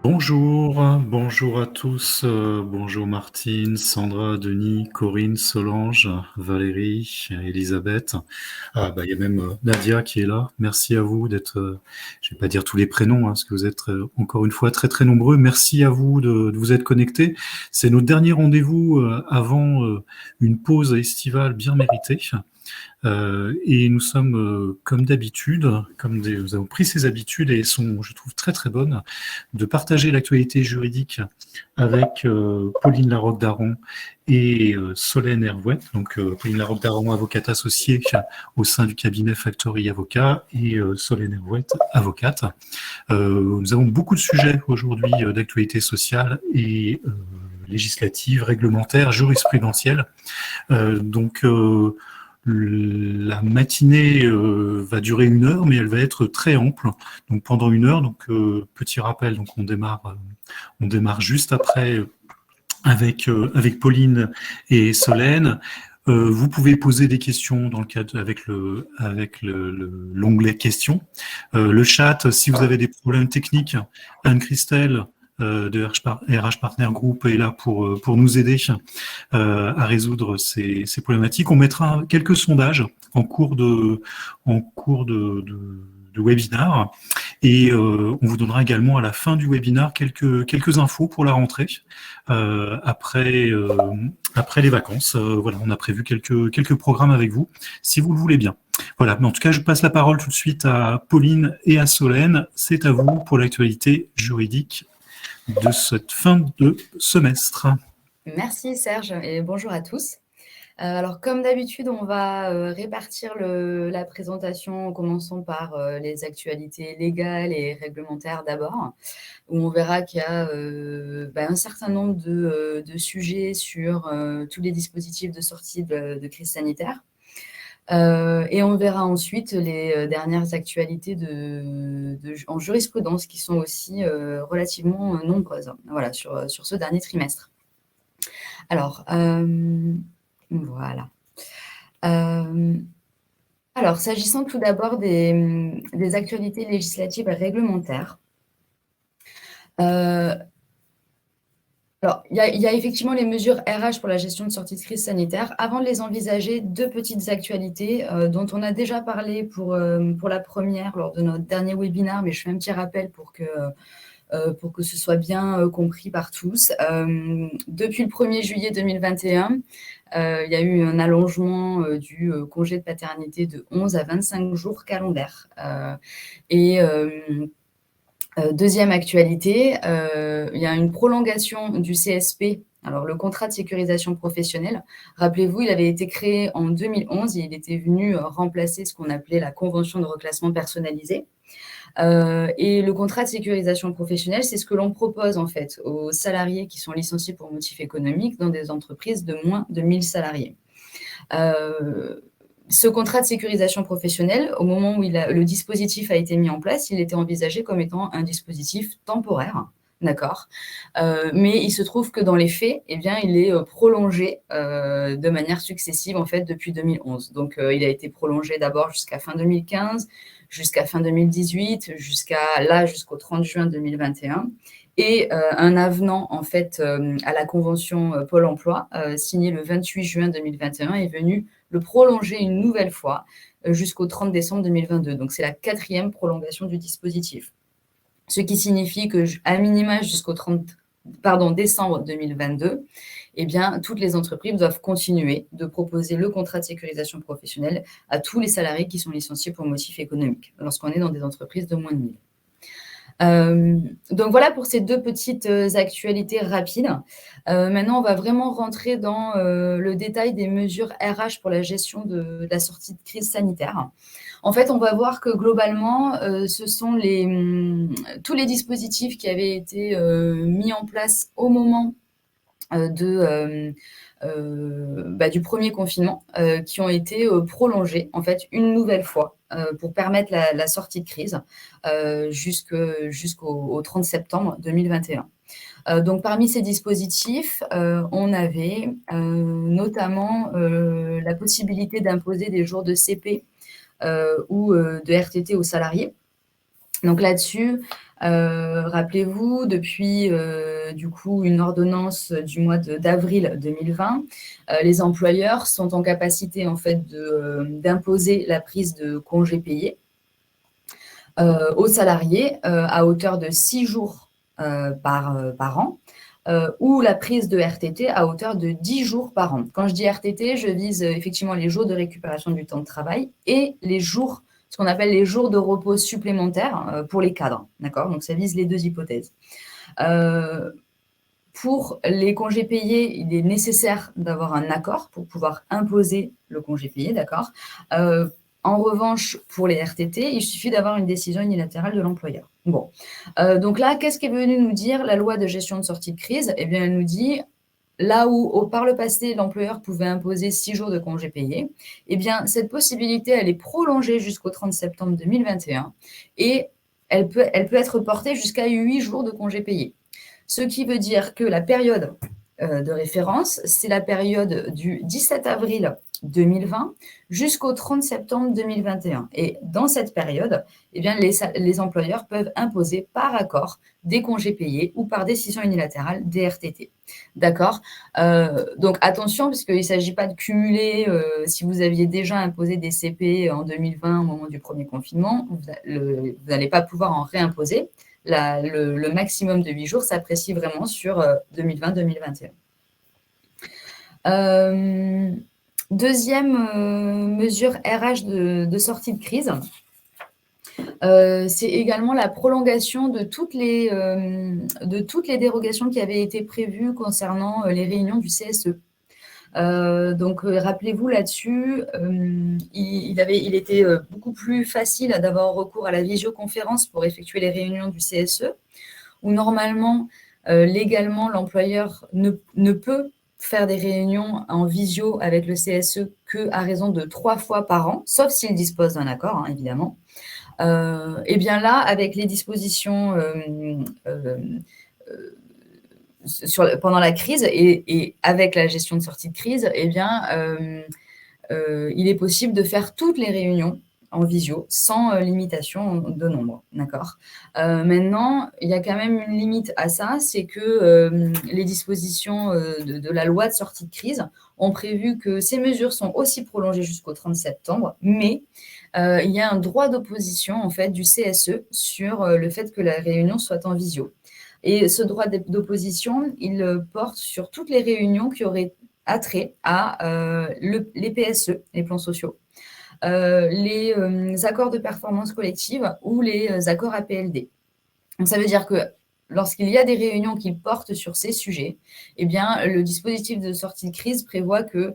Bonjour à tous, bonjour Martine, Sandra, Denis, Corinne, Solange, Valérie, Elisabeth. Ah bah il y a même Nadia qui est là. Merci à vous d'être, je vais pas dire tous les prénoms, parce que vous êtes encore une fois très très nombreux. Merci à vous de vous être connectés. C'est notre dernier rendez-vous avant une pause estivale bien méritée. Et nous sommes, comme d'habitude, nous avons pris ces habitudes et elles sont, je trouve, très très bonnes, de partager l'actualité juridique avec Pauline Larocque-Daron et Solène Hervouette. Donc, Pauline Larocque-Daron, avocate associée au sein du cabinet Factory Avocat, et Solène Hervouette, avocate. Nous avons beaucoup de sujets aujourd'hui d'actualité sociale et législative, réglementaire, jurisprudentielle. Donc, la matinée va durer 1 heure, mais elle va être très ample. Donc pendant 1 heure, donc petit rappel, donc on démarre juste après avec Pauline et Solène. Vous pouvez poser des questions dans le cadre avec l'onglet questions. Le chat, si vous avez des problèmes techniques, Anne-Christelle de RH Partner Group est là pour nous aider à résoudre ces problématiques. On mettra quelques sondages en cours de webinar, et on vous donnera également à la fin du webinar quelques infos pour la rentrée après les vacances. Voilà, on a prévu quelques programmes avec vous, si vous le voulez bien. Voilà, mais en tout cas, je passe la parole tout de suite à Pauline et à Solène. C'est à vous pour l'actualité juridique de cette fin de semestre. Merci Serge et bonjour à tous. Alors comme d'habitude, on va répartir la présentation en commençant par les actualités légales et réglementaires d'abord, où on verra qu'il y a un certain nombre de sujets sur tous les dispositifs de sortie de crise sanitaire. Et on verra ensuite les dernières actualités en jurisprudence qui sont aussi relativement nombreuses, voilà, sur ce dernier trimestre. Alors, voilà. Alors, s'agissant tout d'abord des actualités législatives et réglementaires, alors, il y a effectivement les mesures RH pour la gestion de sortie de crise sanitaire. Avant de les envisager, 2 petites actualités dont on a déjà parlé pour la première lors de notre dernier webinaire, mais je fais un petit rappel pour que ce soit bien compris par tous. Depuis le 1er juillet 2021, il y a eu un allongement du congé de paternité de 11 à 25 jours calendaires. Deuxième actualité, il y a une prolongation du CSP, alors le contrat de sécurisation professionnelle. Rappelez-vous, il avait été créé en 2011 et il était venu remplacer ce qu'on appelait la convention de reclassement personnalisé. Et le contrat de sécurisation professionnelle, c'est ce que l'on propose en fait aux salariés qui sont licenciés pour motif économique dans des entreprises de moins de 1000 salariés. Ce contrat de sécurisation professionnelle, au moment où le dispositif a été mis en place, il était envisagé comme étant un dispositif temporaire, d'accord. Mais il se trouve que dans les faits, eh bien, il est prolongé de manière successive en fait depuis 2011. Donc, il a été prolongé d'abord jusqu'à fin 2015, jusqu'à fin 2018, jusqu'au 30 juin 2021. Et un avenant en fait à la convention Pôle Emploi signé le 28 juin 2021 est venu le prolonger une nouvelle fois jusqu'au 30 décembre 2022. Donc, c'est la 4e prolongation du dispositif. Ce qui signifie qu'à minima jusqu'au décembre 2022, eh bien, toutes les entreprises doivent continuer de proposer le contrat de sécurisation professionnelle à tous les salariés qui sont licenciés pour motif économique, lorsqu'on est dans des entreprises de moins de 1000. Donc voilà pour ces 2 petites actualités rapides. Maintenant, on va vraiment rentrer dans le détail des mesures RH pour la gestion de la sortie de crise sanitaire. En fait, on va voir que globalement, ce sont tous les dispositifs qui avaient été mis en place au moment du premier confinement qui ont été prolongés en fait une nouvelle fois pour permettre la sortie de crise jusqu'au 30 septembre 2021. Donc, parmi ces dispositifs, on avait notamment la possibilité d'imposer des jours de CP ou de RTT aux salariés. Donc là-dessus, rappelez-vous, depuis du coup une ordonnance du mois d'avril 2020, les employeurs sont en capacité en fait d'imposer la prise de congés payés aux salariés à hauteur de 6 jours par an. Ou la prise de RTT à hauteur de 10 jours par an. Quand je dis RTT, je vise effectivement les jours de récupération du temps de travail et les jours, ce qu'on appelle les jours de repos supplémentaires pour les cadres. D'accord ? Donc, ça vise les deux hypothèses. Pour les congés payés, il est nécessaire d'avoir un accord pour pouvoir imposer le congé payé, d'accord ? En revanche, pour les RTT, il suffit d'avoir une décision unilatérale de l'employeur. Bon, donc là, qu'est-ce qu'est venue nous dire la loi de gestion de sortie de crise ? Eh bien, elle nous dit, là où par le passé, l'employeur pouvait imposer 6 jours de congés payés, eh bien, cette possibilité, elle est prolongée jusqu'au 30 septembre 2021 et elle peut être portée jusqu'à 8 jours de congés payés. Ce qui veut dire que la période de référence, c'est la période du 17 avril 2020 jusqu'au 30 septembre 2021. Et dans cette période, eh bien, les employeurs peuvent imposer par accord des congés payés ou par décision unilatérale des RTT. D'accord ? Donc attention, parce qu'il ne s'agit pas de cumuler, si vous aviez déjà imposé des CP en 2020 au moment du premier confinement, vous n'allez pas pouvoir en réimposer. Le maximum de 8 jours s'apprécie vraiment sur 2020-2021. Deuxième mesure RH de sortie de crise, c'est également la prolongation de toutes les dérogations qui avaient été prévues concernant les réunions du CSE. Donc, rappelez-vous là-dessus, il était beaucoup plus facile d'avoir recours à la visioconférence pour effectuer les réunions du CSE, où normalement, légalement, l'employeur ne peut faire des réunions en visio avec le CSE qu'à raison de 3 fois par an, sauf s'il dispose d'un accord, hein, évidemment. Et bien là, avec les dispositions pendant la crise et avec la gestion de sortie de crise, eh bien, il est possible de faire toutes les réunions en visio sans limitation de nombre. D'accord ? Maintenant, il y a quand même une limite à ça, c'est que les dispositions de la loi de sortie de crise ont prévu que ces mesures sont aussi prolongées jusqu'au 30 septembre, mais il y a un droit d'opposition en fait, du CSE sur le fait que la réunion soit en visio. Et ce droit d'opposition, il porte sur toutes les réunions qui auraient attrait à les PSE, les plans sociaux, les accords de performance collective ou les accords APLD. Donc, ça veut dire que lorsqu'il y a des réunions qui portent sur ces sujets, eh bien, le dispositif de sortie de crise prévoit que,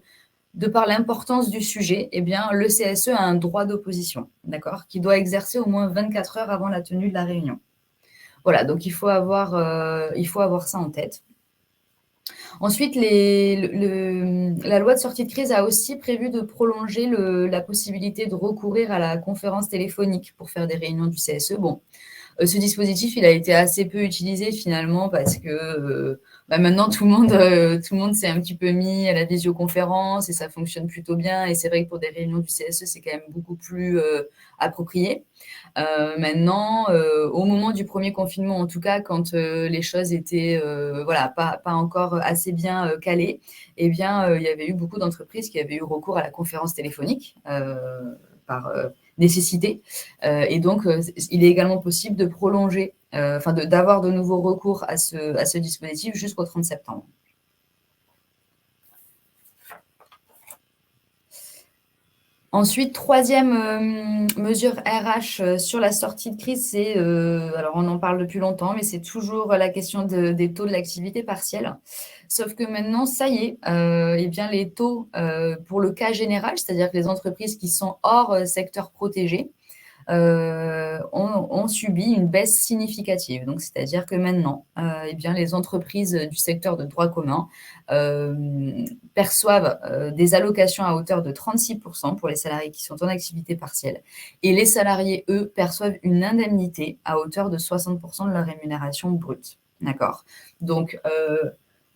de par l'importance du sujet, eh bien, le CSE a un droit d'opposition, d'accord, qui doit exercer au moins 24 heures avant la tenue de la réunion. Voilà, donc il faut avoir ça en tête. Ensuite, la loi de sortie de crise a aussi prévu de prolonger la possibilité de recourir à la conférence téléphonique pour faire des réunions du CSE. Bon, ce dispositif, il a été assez peu utilisé finalement parce que maintenant tout le monde s'est un petit peu mis à la visioconférence et ça fonctionne plutôt bien. Et c'est vrai que pour des réunions du CSE, c'est quand même beaucoup plus approprié. Maintenant, au moment du premier confinement, en tout cas, quand les choses étaient pas encore assez bien calées, eh bien, il y avait eu beaucoup d'entreprises qui avaient eu recours à la conférence téléphonique par nécessité. Et donc, il est également possible de prolonger, d'avoir de nouveaux recours à ce dispositif jusqu'au 30 septembre. Ensuite, troisième mesure RH sur la sortie de crise, c'est, alors on en parle depuis longtemps, mais c'est toujours la question des taux de l'activité partielle. Sauf que maintenant, ça y est, eh bien les taux pour le cas général, c'est-à-dire que les entreprises qui sont hors secteur protégé, ont subi une baisse significative. Donc, c'est-à-dire que maintenant, eh bien, les entreprises du secteur de droit commun perçoivent des allocations à hauteur de 36% pour les salariés qui sont en activité partielle. Et les salariés, eux, perçoivent une indemnité à hauteur de 60% de leur rémunération brute. D'accord ? Donc,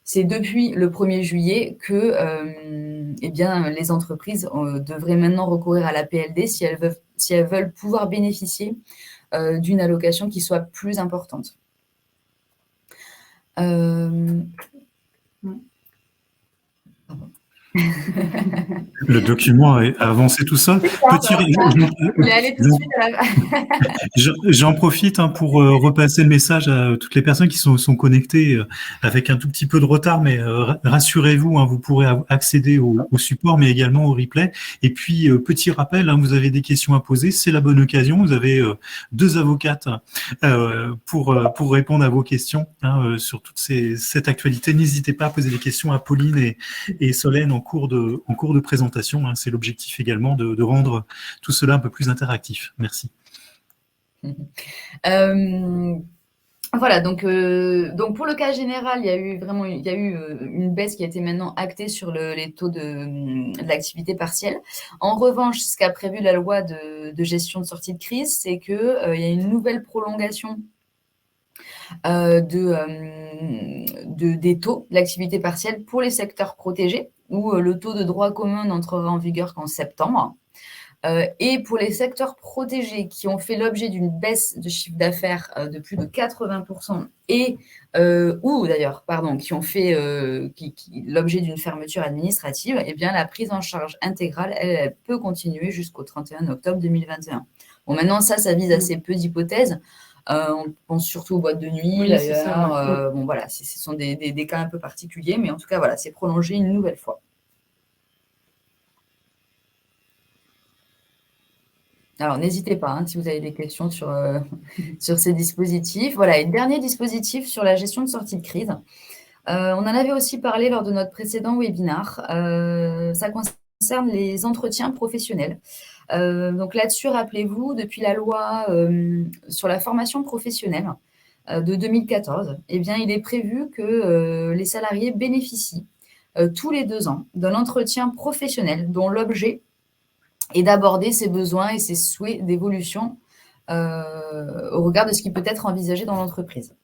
c'est depuis le 1er juillet que eh bien, les entreprises devraient maintenant recourir à la PLD si elles veulent pouvoir bénéficier d'une allocation qui soit plus importante. Le document a avancé tout seul. Il est allé tout de suite à la... J'en profite pour repasser le message à toutes les personnes qui sont connectées avec un tout petit peu de retard, mais rassurez-vous, vous pourrez accéder au support, mais également au replay. Et puis, petit rappel, vous avez des questions à poser, c'est la bonne occasion. Vous avez 2 avocates pour répondre à vos questions sur toute cette actualité. N'hésitez pas à poser des questions à Pauline et Solène en cours de présentation. C'est l'objectif également de rendre tout cela un peu plus interactif. Merci. Voilà, donc pour le cas général, il y a eu une baisse qui a été maintenant actée sur les taux de l'activité partielle. En revanche, ce qu'a prévu la loi de gestion de sortie de crise, c'est que il y a une nouvelle prolongation des taux de l'activité partielle pour les secteurs protégés, où le taux de droit commun n'entrera en vigueur qu'en septembre. Et pour les secteurs protégés qui ont fait l'objet d'une baisse de chiffre d'affaires de plus de 80% qui ont fait l'objet d'une fermeture administrative, eh bien, la prise en charge intégrale, elle peut continuer jusqu'au 31 octobre 2021. Bon, maintenant, ça vise assez peu d'hypothèses. On pense surtout aux boîtes de nuit, oui, d'ailleurs. Bon, voilà, ce sont des cas un peu particuliers, mais en tout cas, voilà, c'est prolongé une nouvelle fois. Alors, n'hésitez pas si vous avez des questions sur ces dispositifs. Voilà, et dernier dispositif sur la gestion de sortie de crise. On en avait aussi parlé lors de notre précédent webinar. Ça concerne les entretiens professionnels. Donc là-dessus, rappelez-vous, depuis la loi sur la formation professionnelle de 2014, eh bien, il est prévu que les salariés bénéficient tous les 2 ans d'un entretien professionnel dont l'objet et d'aborder ses besoins et ses souhaits d'évolution au regard de ce qui peut être envisagé dans l'entreprise.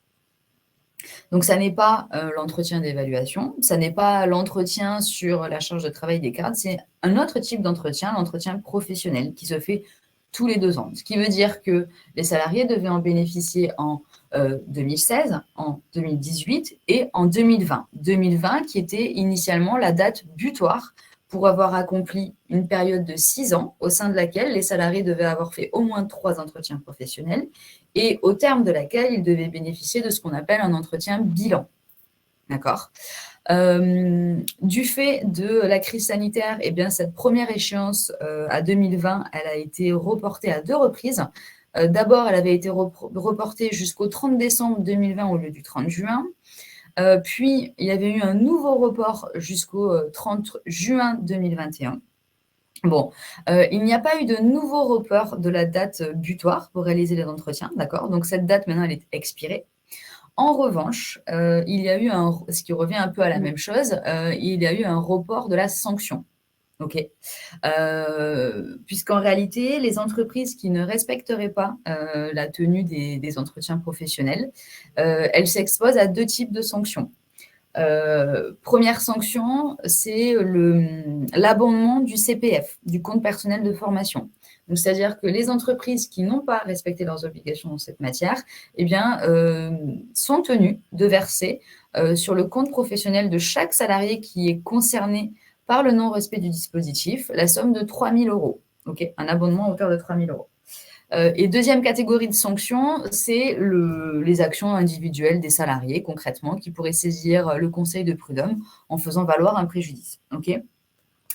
Donc, ça n'est pas l'entretien d'évaluation, ça n'est pas l'entretien sur la charge de travail des cadres, c'est un autre type d'entretien, l'entretien professionnel, qui se fait tous les 2 ans. Ce qui veut dire que les salariés devaient en bénéficier en 2016, en 2018 et en 2020. 2020 qui était initialement la date butoir pour avoir accompli une période de 6 ans au sein de laquelle les salariés devaient avoir fait au moins 3 entretiens professionnels et au terme de laquelle ils devaient bénéficier de ce qu'on appelle un entretien bilan. D'accord ? Du fait de la crise sanitaire, eh bien, cette première échéance à 2020, elle a été reportée à 2 reprises. D'abord, elle avait été reportée jusqu'au 30 décembre 2020 au lieu du 30 juin. Puis, il y avait eu un nouveau report jusqu'au 30 juin 2021. Bon, il n'y a pas eu de nouveau report de la date butoir pour réaliser les entretiens, d'accord ? Donc, cette date, maintenant, elle est expirée. En revanche, il y a eu ce qui revient un peu à la même chose, il y a eu un report de la sanction. OK. Puisqu'en réalité, les entreprises qui ne respecteraient pas la tenue des entretiens professionnels, elles s'exposent à 2 types de sanctions. Première sanction, c'est l'abondement du CPF, du compte personnel de formation. Donc, c'est-à-dire que les entreprises qui n'ont pas respecté leurs obligations en cette matière, eh bien, sont tenues de verser sur le compte professionnel de chaque salarié qui est concerné par le non-respect du dispositif, la somme de 3 000 €. Okay, un abonnement à hauteur de 3 000 €. Et deuxième catégorie de sanctions, c'est les actions individuelles des salariés, concrètement, qui pourraient saisir le conseil de prud'homme en faisant valoir un préjudice. Okay ?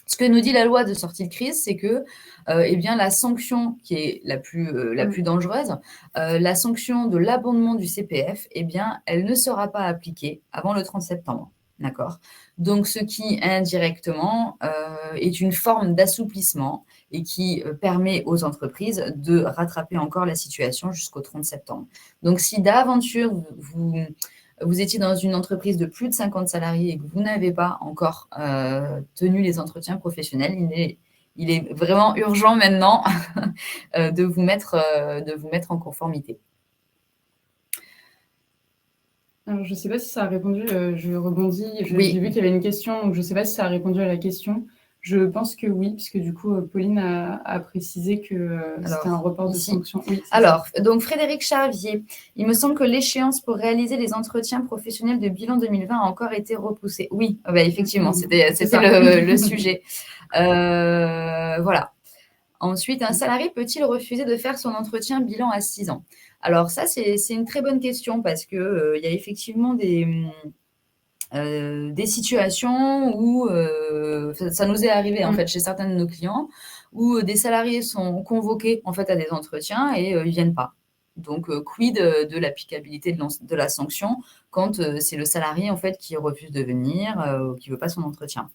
Ce que nous dit la loi de sortie de crise, c'est que eh bien, la sanction qui est la plus dangereuse, la sanction de l'abondement du CPF, eh bien, elle ne sera pas appliquée avant le 30 septembre. D'accord ? Donc, ce qui, indirectement, est une forme d'assouplissement et qui permet aux entreprises de rattraper encore la situation jusqu'au 30 septembre. Donc, si d'aventure, vous étiez dans une entreprise de plus de 50 salariés et que vous n'avez pas encore tenu les entretiens professionnels, il est vraiment urgent maintenant de vous mettre en conformité. Alors, je ne sais pas si ça a répondu, je rebondis, j'ai vu qu'il y avait une question, donc je ne sais pas si ça a répondu à la question. Je pense que oui, puisque du coup, Pauline a précisé que c'était un report de fonction. Oui, alors, donc Frédéric Charvier, il me semble que l'échéance pour réaliser les entretiens professionnels de bilan 2020 a encore été repoussée. Oui, effectivement, c'était le sujet. Voilà. Ensuite, un salarié peut-il refuser de faire son entretien bilan à 6 ans? Alors ça, c'est une très bonne question parce qu'il y a effectivement des situations où ça nous est arrivé en fait chez certains de nos clients où des salariés sont convoqués en fait à des entretiens et ils viennent pas. Donc quid de l'applicabilité de la sanction quand c'est le salarié en fait qui refuse de venir ou qui veut pas son entretien.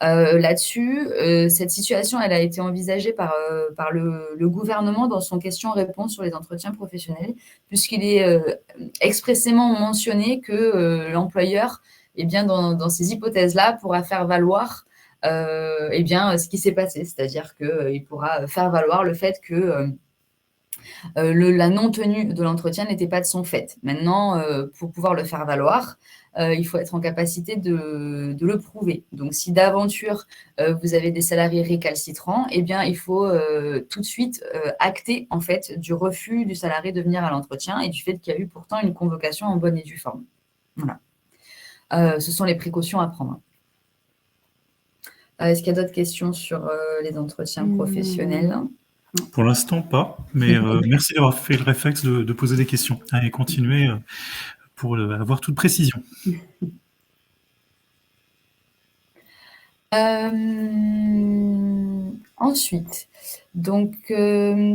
Là-dessus, cette situation, elle a été envisagée par le gouvernement dans son question-réponse sur les entretiens professionnels, puisqu'il est expressément mentionné que l'employeur, dans ces hypothèses-là, pourra faire valoir ce qui s'est passé, c'est-à-dire qu'il pourra faire valoir le fait que la non-tenue de l'entretien n'était pas de son fait. Maintenant, pour pouvoir le faire valoir, il faut être en capacité de le prouver. Donc, si d'aventure, vous avez des salariés récalcitrants, il faut tout de suite acter en fait du refus du salarié de venir à l'entretien et du fait qu'il y a eu pourtant une convocation en bonne et due forme. Voilà. Ce sont les précautions à prendre. Est-ce qu'il y a d'autres questions sur les entretiens professionnels ? Pour l'instant, pas. Mais merci d'avoir fait le réflexe de poser des questions. Allez, continuez pour avoir toute précision. Ensuite, donc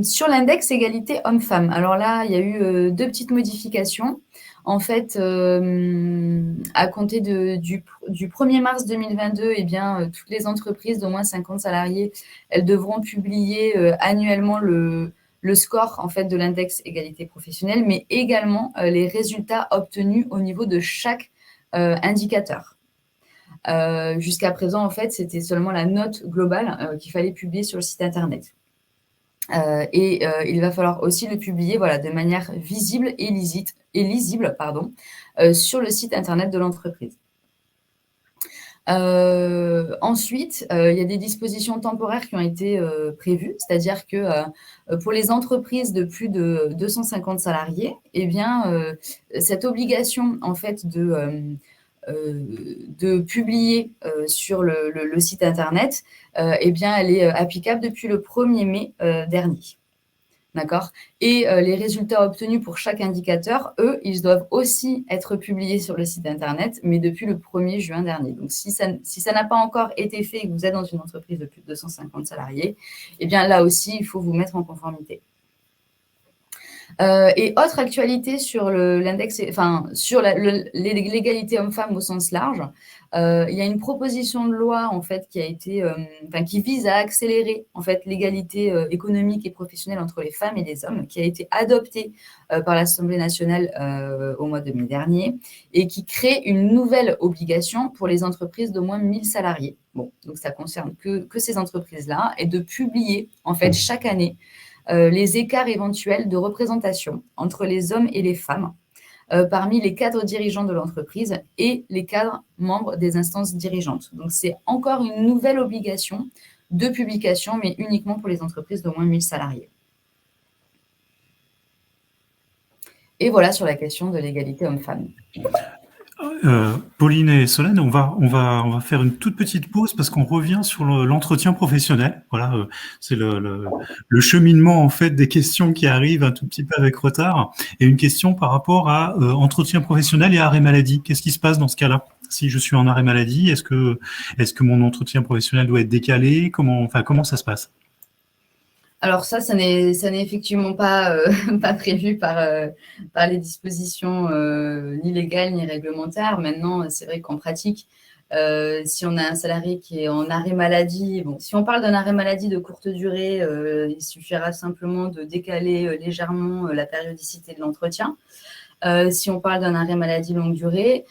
sur l'index égalité homme-femme, alors là, il y a eu 2 petites modifications. En fait, à compter du 1er mars 2022, toutes les entreprises d'au moins 50 salariés, elles devront publier annuellement le score en fait de l'index égalité professionnelle, mais également les résultats obtenus au niveau de chaque indicateur. Jusqu'à présent, en fait, c'était seulement la note globale qu'il fallait publier sur le site internet. Il va falloir aussi le publier de manière visible et lisible sur le site internet de l'entreprise. Ensuite, il y a des dispositions temporaires qui ont été prévues, c'est-à-dire que pour les entreprises de plus de 250 salariés, cette obligation en fait de publier sur le site internet, elle est applicable depuis le 1er mai dernier. D'accord ? Et les résultats obtenus pour chaque indicateur, eux, ils doivent aussi être publiés sur le site internet, mais depuis le 1er juin dernier. Donc, si ça n'a pas encore été fait et que vous êtes dans une entreprise de plus de 250 salariés, là aussi, il faut vous mettre en conformité. Et autre actualité sur l'index, sur l'égalité homme-femme au sens large, il y a une proposition de loi en fait qui a été, qui vise à accélérer en fait l'égalité économique et professionnelle entre les femmes et les hommes, qui a été adoptée par l'Assemblée nationale au mois de mai dernier et qui crée une nouvelle obligation pour les entreprises d'au moins 1000 salariés. Bon, donc ça concerne que ces entreprises-là et de publier en fait chaque année les écarts éventuels de représentation entre les hommes et les femmes parmi les cadres dirigeants de l'entreprise et les cadres membres des instances dirigeantes. Donc, c'est encore une nouvelle obligation de publication, mais uniquement pour les entreprises d'au moins 1000 salariés. Et voilà sur la question de l'égalité homme-femme. Pauline et Solène, on va faire une toute petite pause parce qu'on revient sur l'entretien professionnel. Voilà, c'est le cheminement en fait des questions qui arrivent un tout petit peu avec retard. Et une question par rapport à entretien professionnel et arrêt maladie. Qu'est-ce qui se passe dans ce cas-là? Si je suis en arrêt maladie, est-ce que mon entretien professionnel doit être décalé? Comment ça se passe? Alors ça n'est effectivement pas prévu par les dispositions ni légales ni réglementaires. Maintenant, c'est vrai qu'en pratique, si on a un salarié qui est en arrêt maladie, si on parle d'un arrêt maladie de courte durée, il suffira simplement de décaler légèrement la périodicité de l'entretien. Si on parle d'un arrêt maladie longue durée,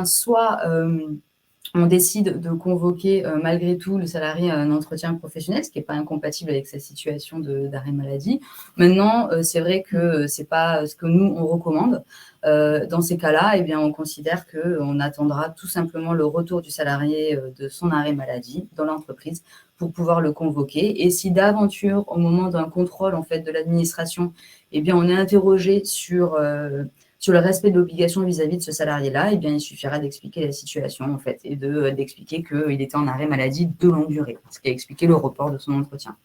soit on décide de convoquer malgré tout le salarié à un entretien professionnel, ce qui n'est pas incompatible avec sa situation d'arrêt maladie. Maintenant, c'est vrai que ce n'est pas ce que nous, on recommande. Dans ces cas-là, eh bien, on considère qu'on attendra tout simplement le retour du salarié de son arrêt maladie dans l'entreprise pour pouvoir le convoquer. Et si d'aventure, au moment d'un contrôle en fait, de l'administration, eh bien, on est interrogé sur le respect de l'obligation vis-à-vis de ce salarié-là, eh bien, il suffira d'expliquer la situation, en fait, et d'expliquer qu'il était en arrêt maladie de longue durée, ce qui a expliqué le report de son entretien.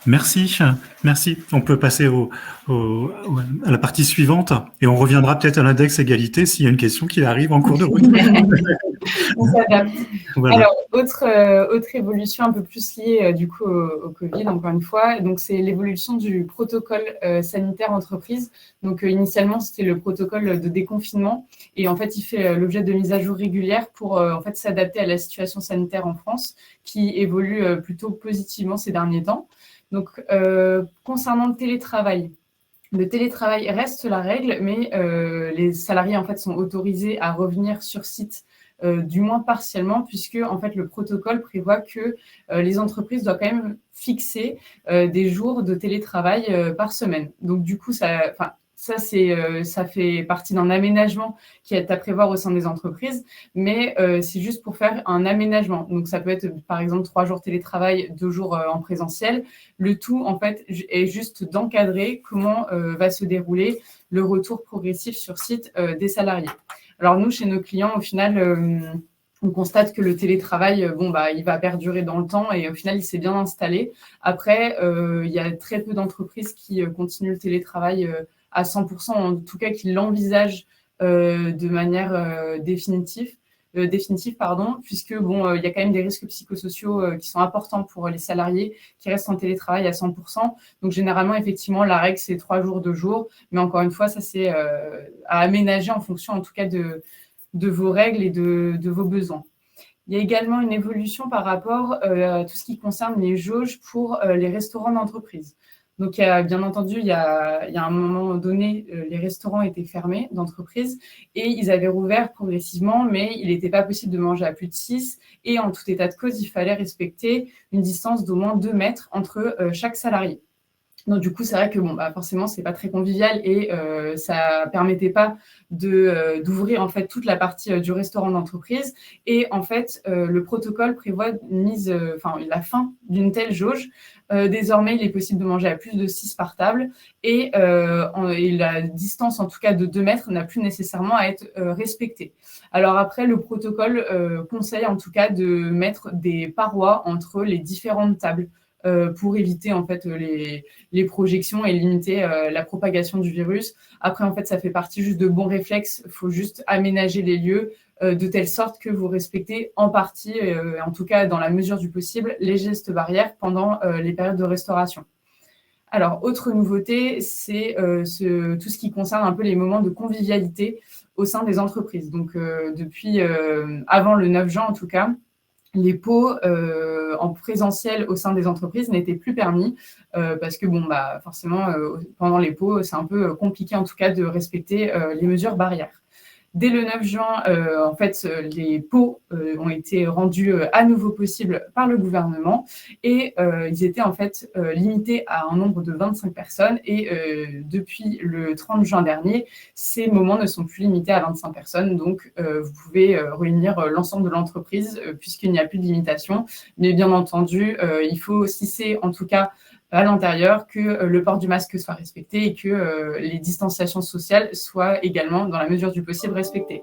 Merci, merci. On peut passer à la partie suivante et on reviendra peut-être à l'index égalité s'il y a une question qui arrive en cours de route. On s'adapte. Voilà. Alors, autre évolution un peu plus liée du coup au Covid, encore une fois, donc c'est l'évolution du protocole sanitaire entreprise. Donc, initialement, c'était le protocole de déconfinement et en fait, il fait l'objet de mises à jour régulières pour en fait s'adapter à la situation sanitaire en France qui évolue plutôt positivement ces derniers temps. Donc, concernant le télétravail reste la règle, mais les salariés en fait sont autorisés à revenir sur site, du moins partiellement, puisque en fait le protocole prévoit que les entreprises doivent quand même fixer des jours de télétravail par semaine. Donc du coup, ça fait partie d'un aménagement qui est à prévoir au sein des entreprises, mais c'est juste pour faire un aménagement. Donc, ça peut être, par exemple, 3 jours télétravail, 2 jours en présentiel. Le tout, en fait, est juste d'encadrer comment va se dérouler le retour progressif sur site des salariés. Alors, nous, chez nos clients, au final, on constate que le télétravail, il va perdurer dans le temps et au final, il s'est bien installé. Après, il y a très peu d'entreprises qui continuent le télétravail à 100%, en tout cas qui l'envisagent de manière définitive, puisque il y a quand même des risques psychosociaux qui sont importants pour les salariés qui restent en télétravail à 100%. Donc généralement, effectivement, la règle, c'est 3 jours, 2 jours. Mais encore une fois, ça, c'est à aménager en fonction, en tout cas, de vos règles et de vos besoins. Il y a également une évolution par rapport à tout ce qui concerne les jauges pour les restaurants d'entreprise. Donc, bien entendu, il y a un moment donné, les restaurants étaient fermés d'entreprise et ils avaient rouvert progressivement, mais il n'était pas possible de manger à plus de 6. Et en tout état de cause, il fallait respecter une distance d'au moins 2 mètres entre chaque salarié. Donc, du coup, c'est vrai que forcément, c'est pas très convivial et ça permettait pas d'ouvrir en fait toute la partie du restaurant d'entreprise. Et en fait, le protocole prévoit la fin d'une telle jauge. Désormais, il est possible de manger à plus de 6 par table et la distance, en tout cas de 2 mètres, n'a plus nécessairement à être respectée. Alors après, le protocole conseille en tout cas de mettre des parois entre les différentes tables pour éviter en fait les projections et limiter la propagation du virus. Après, en fait, ça fait partie juste de bons réflexes. Il faut juste aménager les lieux de telle sorte que vous respectez en partie, en tout cas dans la mesure du possible, les gestes barrières pendant les périodes de restauration. Alors, autre nouveauté, c'est tout ce qui concerne un peu les moments de convivialité au sein des entreprises. Donc, depuis avant le 9 juin, en tout cas, les pots en présentiel au sein des entreprises n'étaient plus permis parce que, forcément, pendant les pots, c'est un peu compliqué, en tout cas, de respecter les mesures barrières. Dès le 9 juin, en fait, les pots ont été rendus à nouveau possibles par le gouvernement et ils étaient en fait limités à un nombre de 25 personnes et depuis le 30 juin dernier, ces moments ne sont plus limités à 25 personnes. Donc, vous pouvez réunir l'ensemble de l'entreprise puisqu'il n'y a plus de limitation. Mais bien entendu, il faut, si c'est en tout cas à l'intérieur, que le port du masque soit respecté et que les distanciations sociales soient également, dans la mesure du possible, respectées.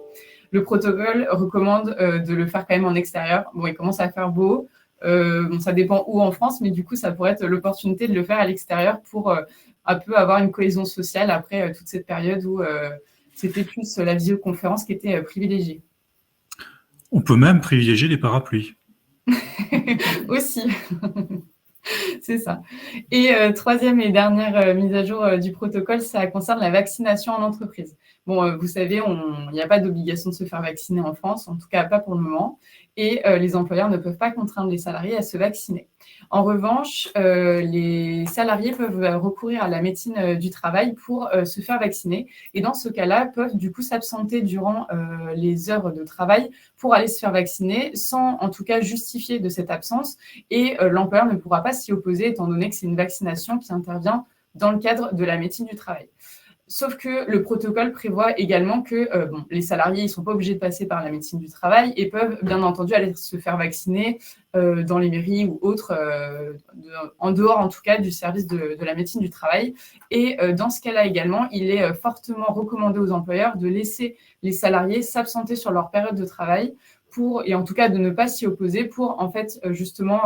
Le protocole recommande de le faire quand même en extérieur. Bon, il commence à faire beau. Ça dépend où en France, mais du coup, ça pourrait être l'opportunité de le faire à l'extérieur pour un peu avoir une cohésion sociale après toute cette période où c'était plus la visioconférence qui était privilégiée. On peut même privilégier les parapluies. Aussi. C'est ça. Et troisième et dernière mise à jour du protocole, ça concerne la vaccination en entreprise. Bon, vous savez, il n'y a pas d'obligation de se faire vacciner en France, en tout cas pas pour le moment, et les employeurs ne peuvent pas contraindre les salariés à se vacciner. En revanche, les salariés peuvent recourir à la médecine du travail pour se faire vacciner. Et dans ce cas-là, peuvent du coup s'absenter durant les heures de travail pour aller se faire vacciner sans en tout cas justifier de cette absence. Et l'employeur ne pourra pas s'y opposer étant donné que c'est une vaccination qui intervient dans le cadre de la médecine du travail. Sauf que le protocole prévoit également que les salariés ne sont pas obligés de passer par la médecine du travail et peuvent bien entendu aller se faire vacciner dans les mairies ou autres, en dehors en tout cas du service de la médecine du travail. Et dans ce cas-là également, il est fortement recommandé aux employeurs de laisser les salariés s'absenter sur leur période de travail et en tout cas de ne pas s'y opposer pour en fait justement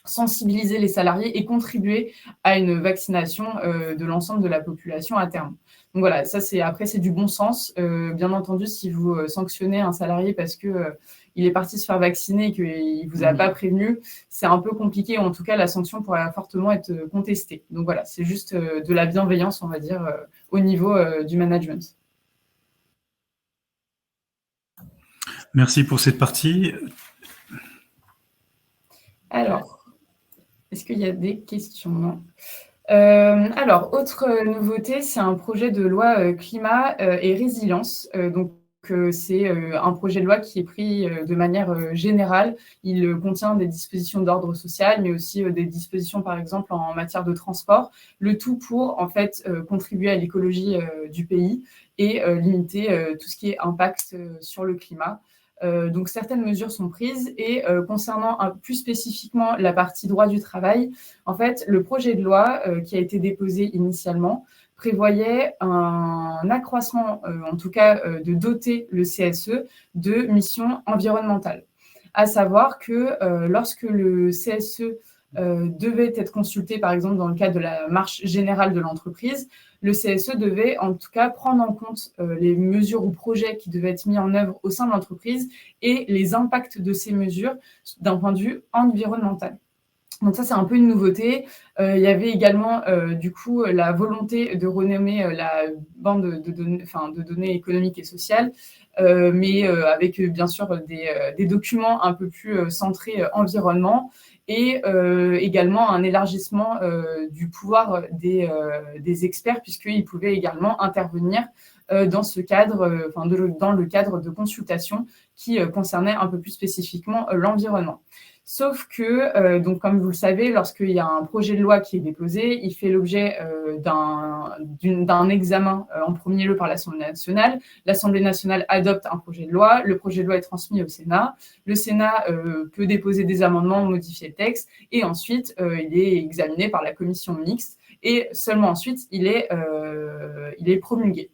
sensibiliser les salariés et contribuer à une vaccination de l'ensemble de la population à terme. Donc voilà, ça c'est du bon sens. Bien entendu, si vous sanctionnez un salarié parce que il est parti se faire vacciner et qu'il ne vous a pas prévenu, c'est un peu compliqué. En tout cas, la sanction pourrait fortement être contestée. Donc voilà, c'est juste de la bienveillance, on va dire, au niveau du management. Merci pour cette partie. Alors, est-ce qu'il y a des questions? Alors, autre nouveauté, c'est un projet de loi climat et résilience. Donc, c'est un projet de loi qui est pris de manière générale. Il contient des dispositions d'ordre social, mais aussi des dispositions, par exemple, en matière de transport. Le tout pour, en fait, contribuer à l'écologie du pays et limiter tout ce qui est impact sur le climat. Donc, certaines mesures sont prises et concernant plus spécifiquement la partie droit du travail, en fait, le projet de loi qui a été déposé initialement prévoyait un accroissement, en tout cas, de doter le CSE de missions environnementales. À savoir que lorsque le CSE devait être consulté, par exemple, dans le cadre de la marche générale de l'entreprise, le CSE devait en tout cas prendre en compte les mesures ou projets qui devaient être mis en œuvre au sein de l'entreprise et les impacts de ces mesures d'un point de vue environnemental. Donc ça, c'est un peu une nouveauté. Il y avait également, du coup, la volonté de renommer la bande de données économiques et sociales, mais avec, bien sûr, des documents un peu plus centrés environnement et également un élargissement du pouvoir des experts, puisqu'ils pouvaient également intervenir dans ce cadre, dans le cadre de consultation qui concernait un peu plus spécifiquement l'environnement. Sauf que, donc, comme vous le savez, lorsqu'il y a un projet de loi qui est déposé, il fait l'objet d'un examen en premier lieu par l'Assemblée nationale. L'Assemblée nationale adopte un projet de loi. Le projet de loi est transmis au Sénat. Le Sénat peut déposer des amendements, modifier le texte. Et ensuite, il est examiné par la commission mixte. Et seulement ensuite, il est promulgué.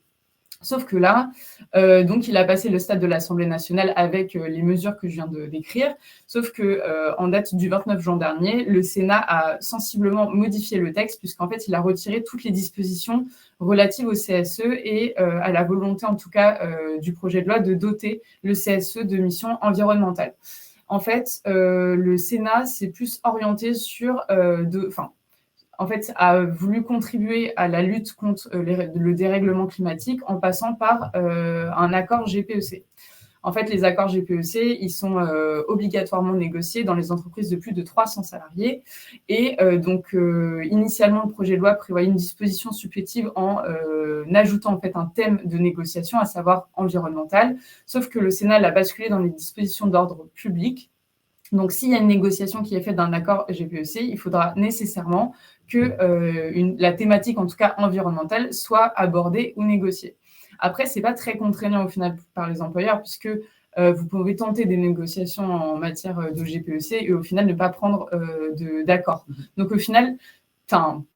Sauf que là, donc il a passé le stade de l'Assemblée nationale avec les mesures que je viens de décrire, sauf que en date du 29 juin dernier, le Sénat a sensiblement modifié le texte puisqu'en fait, il a retiré toutes les dispositions relatives au CSE et à la volonté, en tout cas, du projet de loi de doter le CSE de missions environnementales. En fait, le Sénat s'est plus orienté sur en fait, a voulu contribuer à la lutte contre le dérèglement climatique en passant par un accord GPEC. En fait, les accords GPEC, ils sont obligatoirement négociés dans les entreprises de plus de 300 salariés. Et donc, initialement, le projet de loi prévoyait une disposition supplétive en ajoutant en fait un thème de négociation, à savoir environnemental. Sauf que le Sénat l'a basculé dans les dispositions d'ordre public. Donc, s'il y a une négociation qui est faite d'un accord GPEC, il faudra nécessairement que la thématique, en tout cas environnementale, soit abordée ou négociée. Après, ce n'est pas très contraignant au final par les employeurs, puisque vous pouvez tenter des négociations en matière de GPEC et au final ne pas prendre d'accord. Donc, au final,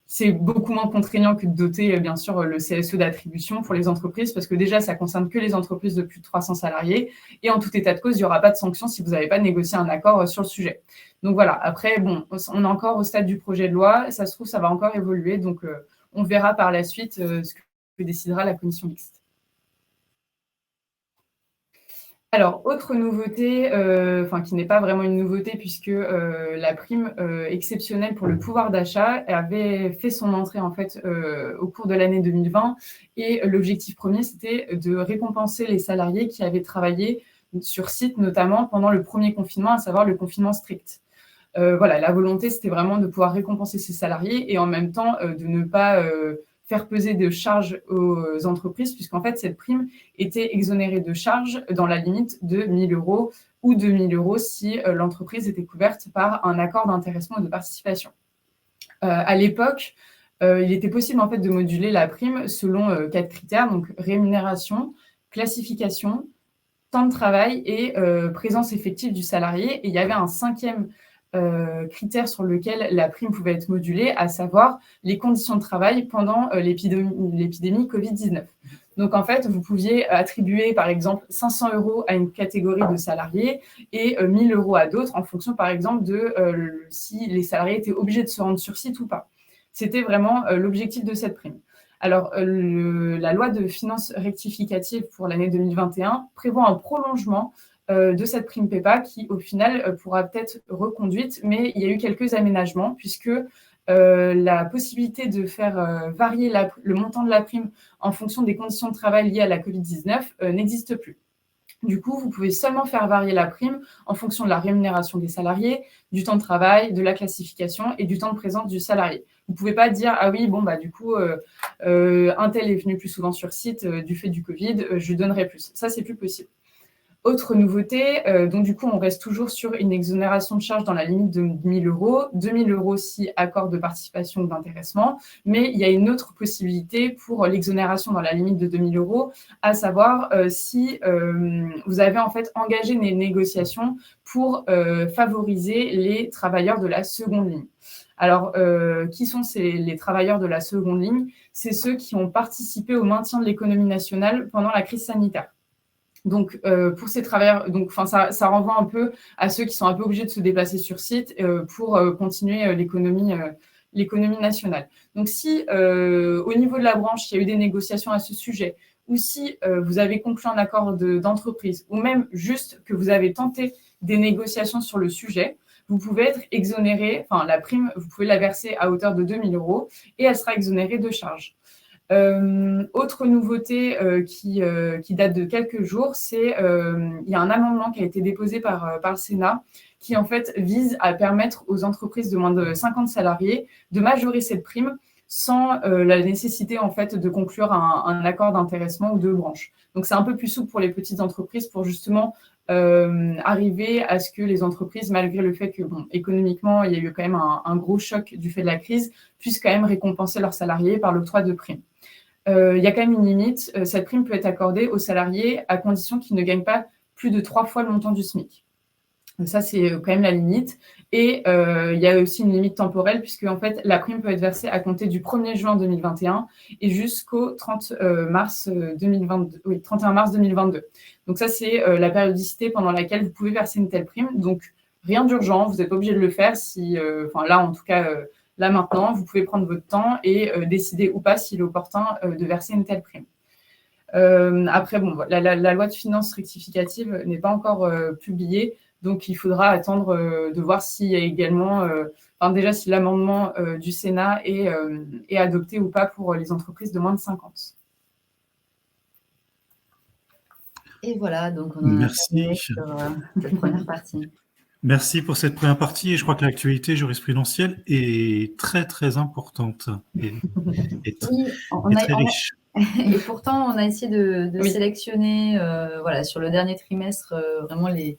c'est beaucoup moins contraignant que de doter, bien sûr, le CSE d'attribution pour les entreprises, parce que déjà, ça ne concerne que les entreprises de plus de 300 salariés. Et en tout état de cause, il n'y aura pas de sanction si vous n'avez pas négocié un accord sur le sujet. Donc voilà, après, bon, on est encore au stade du projet de loi. Ça se trouve, ça va encore évoluer. Donc, on verra par la suite ce que décidera la commission mixte. Alors, autre nouveauté, qui n'est pas vraiment une nouveauté puisque la prime exceptionnelle pour le pouvoir d'achat avait fait son entrée en fait au cours de l'année 2020 et l'objectif premier, c'était de récompenser les salariés qui avaient travaillé sur site, notamment pendant le premier confinement, à savoir le confinement strict. Voilà, la volonté, c'était vraiment de pouvoir récompenser ses salariés et en même temps de ne pas faire peser de charges aux entreprises, puisqu'en fait, cette prime était exonérée de charges dans la limite de 1 000 € ou 2 000 € si l'entreprise était couverte par un accord d'intéressement et de participation. À l'époque, il était possible en fait de moduler la prime selon 4 critères, donc rémunération, classification, temps de travail et présence effective du salarié. Et il y avait un 5e critère sur lequel la prime pouvait être modulée, à savoir les conditions de travail pendant l'épidémie Covid-19. Donc, en fait, vous pouviez attribuer, par exemple, 500 € à une catégorie de salariés et 1 000 € à d'autres en fonction, par exemple, de si les salariés étaient obligés de se rendre sur site ou pas. C'était vraiment l'objectif de cette prime. Alors, la loi de finances rectificative pour l'année 2021 prévoit un prolongement de cette prime PEPA qui, au final, pourra peut-être reconduite, mais il y a eu quelques aménagements puisque la possibilité de faire varier le montant de la prime en fonction des conditions de travail liées à la Covid-19 n'existe plus. Du coup, vous pouvez seulement faire varier la prime en fonction de la rémunération des salariés, du temps de travail, de la classification et du temps de présence du salarié. Vous ne pouvez pas dire « Ah oui, bon, bah, du coup, un tel est venu plus souvent sur site du fait du Covid, je lui donnerai plus. » Ça, c'est plus possible. Autre nouveauté, donc du coup, on reste toujours sur une exonération de charges dans la limite de 1 000 €, 2 000 € si accord de participation ou d'intéressement, mais il y a une autre possibilité pour l'exonération dans la limite de 2 000 €, à savoir si vous avez en fait engagé des négociations pour favoriser les travailleurs de la seconde ligne. Alors, qui sont les travailleurs de la seconde ligne? C'est ceux qui ont participé au maintien de l'économie nationale pendant la crise sanitaire. Donc, pour ces travailleurs, ça renvoie un peu à ceux qui sont un peu obligés de se déplacer sur site pour continuer l'économie nationale. Donc, si au niveau de la branche, il y a eu des négociations à ce sujet, ou si vous avez conclu un accord d'entreprise, ou même juste que vous avez tenté des négociations sur le sujet, vous pouvez être exonéré, enfin la prime, vous pouvez la verser à hauteur de 2 000 € et elle sera exonérée de charges. Autre nouveauté qui date de quelques jours, c'est il y a un amendement qui a été déposé par le Sénat qui en fait vise à permettre aux entreprises de moins de 50 salariés de majorer cette prime sans la nécessité en fait de conclure un accord d'intéressement ou de branche. Donc c'est un peu plus souple pour les petites entreprises pour justement arriver à ce que les entreprises, malgré le fait que économiquement il y a eu quand même un gros choc du fait de la crise, puissent quand même récompenser leurs salariés par l'octroi de primes. Il y a quand même une limite. Cette prime peut être accordée aux salariés à condition qu'ils ne gagnent pas plus de 3 fois le montant du SMIC. Donc ça, c'est quand même la limite. Et il y a aussi une limite temporelle puisque en fait, la prime peut être versée à compter du 1er juin 2021 et jusqu'au 31 mars 2022. Donc ça, c'est la périodicité pendant laquelle vous pouvez verser une telle prime. Donc, rien d'urgent, vous n'êtes pas obligé de le faire si, là, en tout cas, là maintenant, vous pouvez prendre votre temps et décider ou pas s'il est opportun de verser une telle prime. Après, la loi de finances rectificative n'est pas encore publiée, donc il faudra attendre de voir s'il y a également, déjà si l'amendement du Sénat est adopté ou pas pour les entreprises de moins de 50. Et voilà, donc on a terminé sur cette première partie. Merci pour cette première partie et je crois que l'actualité jurisprudentielle est très très importante et très riche. Et pourtant, on a essayé de sélectionner sur le dernier trimestre vraiment les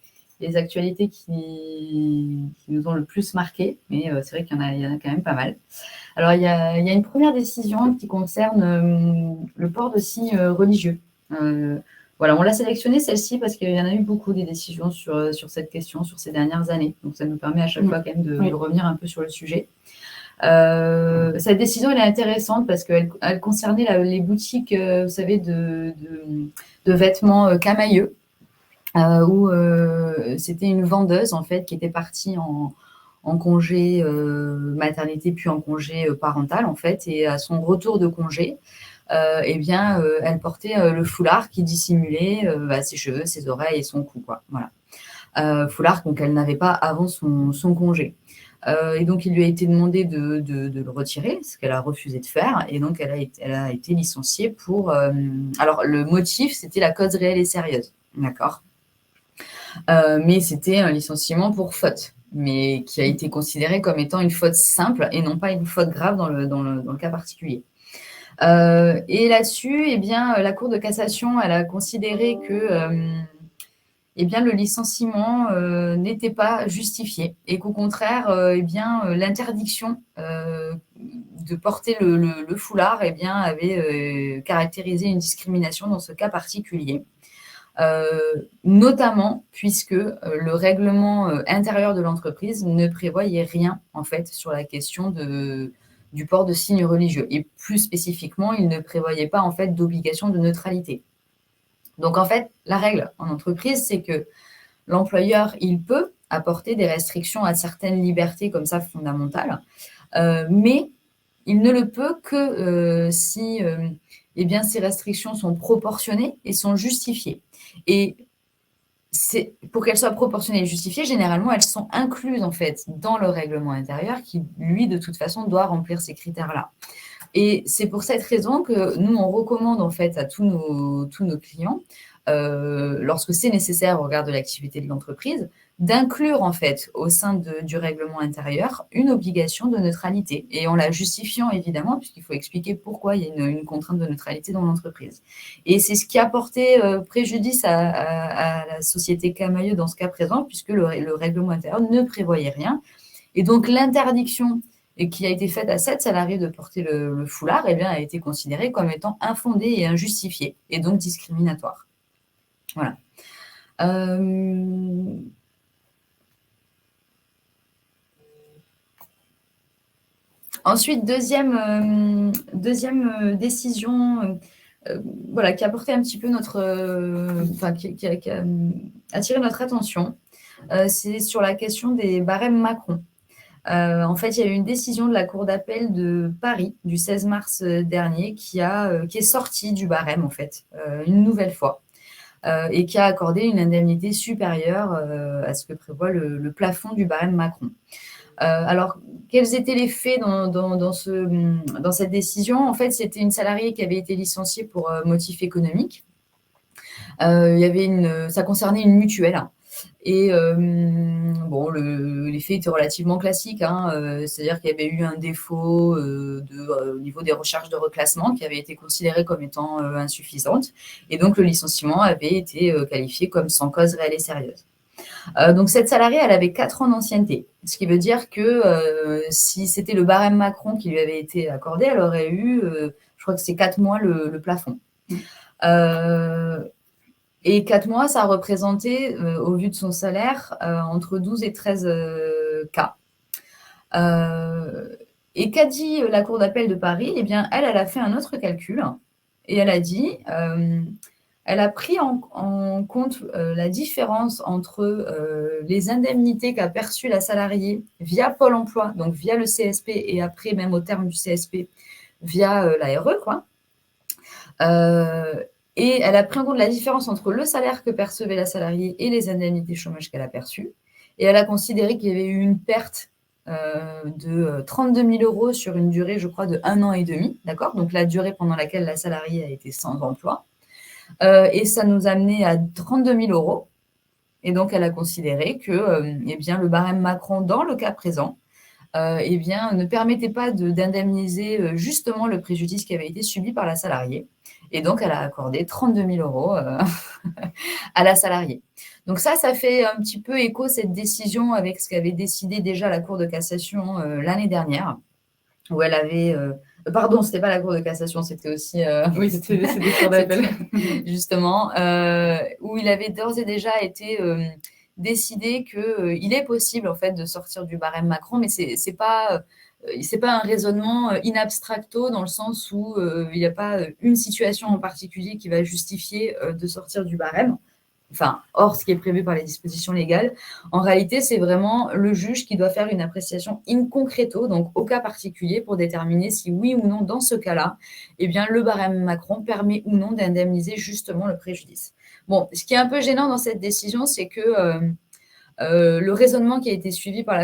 actualités qui nous ont le plus marqué, mais c'est vrai qu'il y en a quand même pas mal. Alors, il y a une première décision qui concerne le port de signes religieux. On l'a sélectionnée celle-ci parce qu'il y en a eu beaucoup des décisions sur cette question sur ces dernières années. Donc, ça nous permet à chaque fois quand même de revenir un peu sur le sujet. Cette décision, elle est intéressante parce qu'elle concernait les boutiques, vous savez, de vêtements Camailleux, où c'était une vendeuse, en fait, qui était partie en congé maternité, puis en congé parental, en fait, et à son retour de congé, elle portait le foulard qui dissimulait ses cheveux, ses oreilles et son cou, quoi. Voilà. Foulard qu'elle n'avait pas avant son congé. Et donc, il lui a été demandé de le retirer, ce qu'elle a refusé de faire. Et donc, elle a été licenciée pour… alors, le motif, c'était la cause réelle et sérieuse. D'accord. Mais c'était un licenciement pour faute. mais qui a été considérée comme étant une faute simple et non pas une faute grave dans le cas particulier. Et là-dessus, eh bien, la Cour de cassation, elle a considéré que eh bien, le licenciement n'était pas justifié et qu'au contraire, eh bien, l'interdiction de porter le foulard eh bien, avait caractérisé une discrimination dans ce cas particulier. Notamment puisque le règlement intérieur de l'entreprise ne prévoyait rien en fait sur la question du port de signes religieux et plus spécifiquement, il ne prévoyait pas en fait d'obligation de neutralité. Donc en fait, la règle en entreprise, c'est que l'employeur, il peut apporter des restrictions à certaines libertés comme ça fondamentales, mais il ne le peut que si eh bien, ces restrictions sont proportionnées et sont justifiées. Et pour qu'elles soient proportionnées et justifiées, généralement, elles sont incluses en fait dans le règlement intérieur qui, lui, de toute façon, doit remplir ces critères-là. Et c'est pour cette raison que nous, on recommande en fait à tous nos clients, lorsque c'est nécessaire au regard de l'activité de l'entreprise, d'inclure en fait au sein du règlement intérieur une obligation de neutralité et en la justifiant évidemment, puisqu'il faut expliquer pourquoi il y a une contrainte de neutralité dans l'entreprise. Et c'est ce qui a porté préjudice à la société Camaïeu dans ce cas présent, puisque le règlement intérieur ne prévoyait rien. Et donc l'interdiction et qui a été faite à 7 salariés de porter le foulard, eh bien, a été considérée comme étant infondée et injustifiée, et donc discriminatoire. Voilà. Ensuite, deuxième décision voilà, qui a porté un petit peu qui a attiré notre attention, c'est sur la question des barèmes Macron. En fait, il y a eu une décision de la Cour d'appel de Paris du 16 mars dernier qui est sortie du barème, en fait, une nouvelle fois, et qui a accordé une indemnité supérieure à ce que prévoit le plafond du barème Macron. Alors, quels étaient les faits dans cette décision? En fait, c'était une salariée qui avait été licenciée pour motif économique. Ça concernait une mutuelle. Et bon, les faits étaient relativement classiques, c'est-à-dire qu'il y avait eu un défaut au niveau des recherches de reclassement qui avait été considéré comme étant insuffisante, et donc le licenciement avait été qualifié comme sans cause réelle et sérieuse. Donc cette salariée, elle avait 4 ans d'ancienneté, ce qui veut dire que si c'était le barème Macron qui lui avait été accordé, elle aurait eu, je crois que c'est 4 mois le plafond. Et 4 mois, ça représentait, au vu de son salaire, entre 12 et 13 cas. Et qu'a dit la Cour d'appel de Paris? Eh bien, elle a fait un autre calcul et elle a dit, elle a pris en compte la différence entre les indemnités qu'a perçues la salariée via Pôle emploi, donc via le CSP, et après, même au terme du CSP, via la RE, quoi. Et elle a pris en compte la différence entre le salaire que percevait la salariée et les indemnités chômage qu'elle a perçues. Et elle a considéré qu'il y avait eu une perte de 32 000 € sur une durée, je crois, de 1 an et demi. D'accord ? Donc, la durée pendant laquelle la salariée a été sans emploi. Et ça nous a amené à 32 000 €. Et donc, elle a considéré que eh bien, le barème Macron, dans le cas présent, eh bien, ne permettait pas d'indemniser justement le préjudice qui avait été subi par la salariée. Et donc, elle a accordé 32 000 € à la salariée. Donc ça fait un petit peu écho, cette décision, avec ce qu'avait décidé déjà la Cour de cassation l'année dernière, où elle avait... pardon, ce n'était pas la Cour de cassation, c'était aussi... oui, c'était des cours d'appel. Justement, où il avait d'ores et déjà été... décider qu'il est possible en fait de sortir du barème Macron, mais c'est pas un raisonnement in abstracto, dans le sens où il n'y a pas une situation en particulier qui va justifier de sortir du barème, enfin, hors ce qui est prévu par les dispositions légales. En réalité, c'est vraiment le juge qui doit faire une appréciation in concreto, donc au cas particulier, pour déterminer si oui ou non, dans ce cas-là, eh bien, le barème Macron permet ou non d'indemniser justement le préjudice. Bon, ce qui est un peu gênant dans cette décision, c'est que le raisonnement qui a été suivi par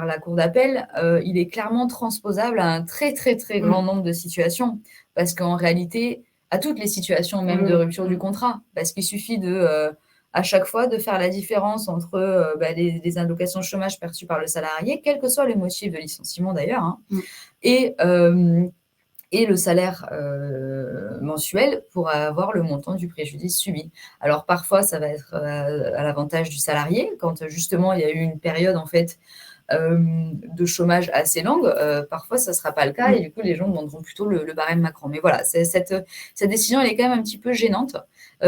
la Cour d'appel, il est clairement transposable à un très, très, très grand nombre de situations, parce qu'en réalité, à toutes les situations, même de rupture du contrat, parce qu'il suffit de à chaque fois de faire la différence entre les allocations de chômage perçues par le salarié, quel que soit le motif de licenciement d'ailleurs, hein, et le salaire mensuel pour avoir le montant du préjudice subi. Alors parfois, ça va être à l'avantage du salarié, quand justement il y a eu une période en fait de chômage assez longue, parfois ça ne sera pas le cas et du coup les gens demanderont plutôt le barème Macron. Mais voilà, cette décision elle est quand même un petit peu gênante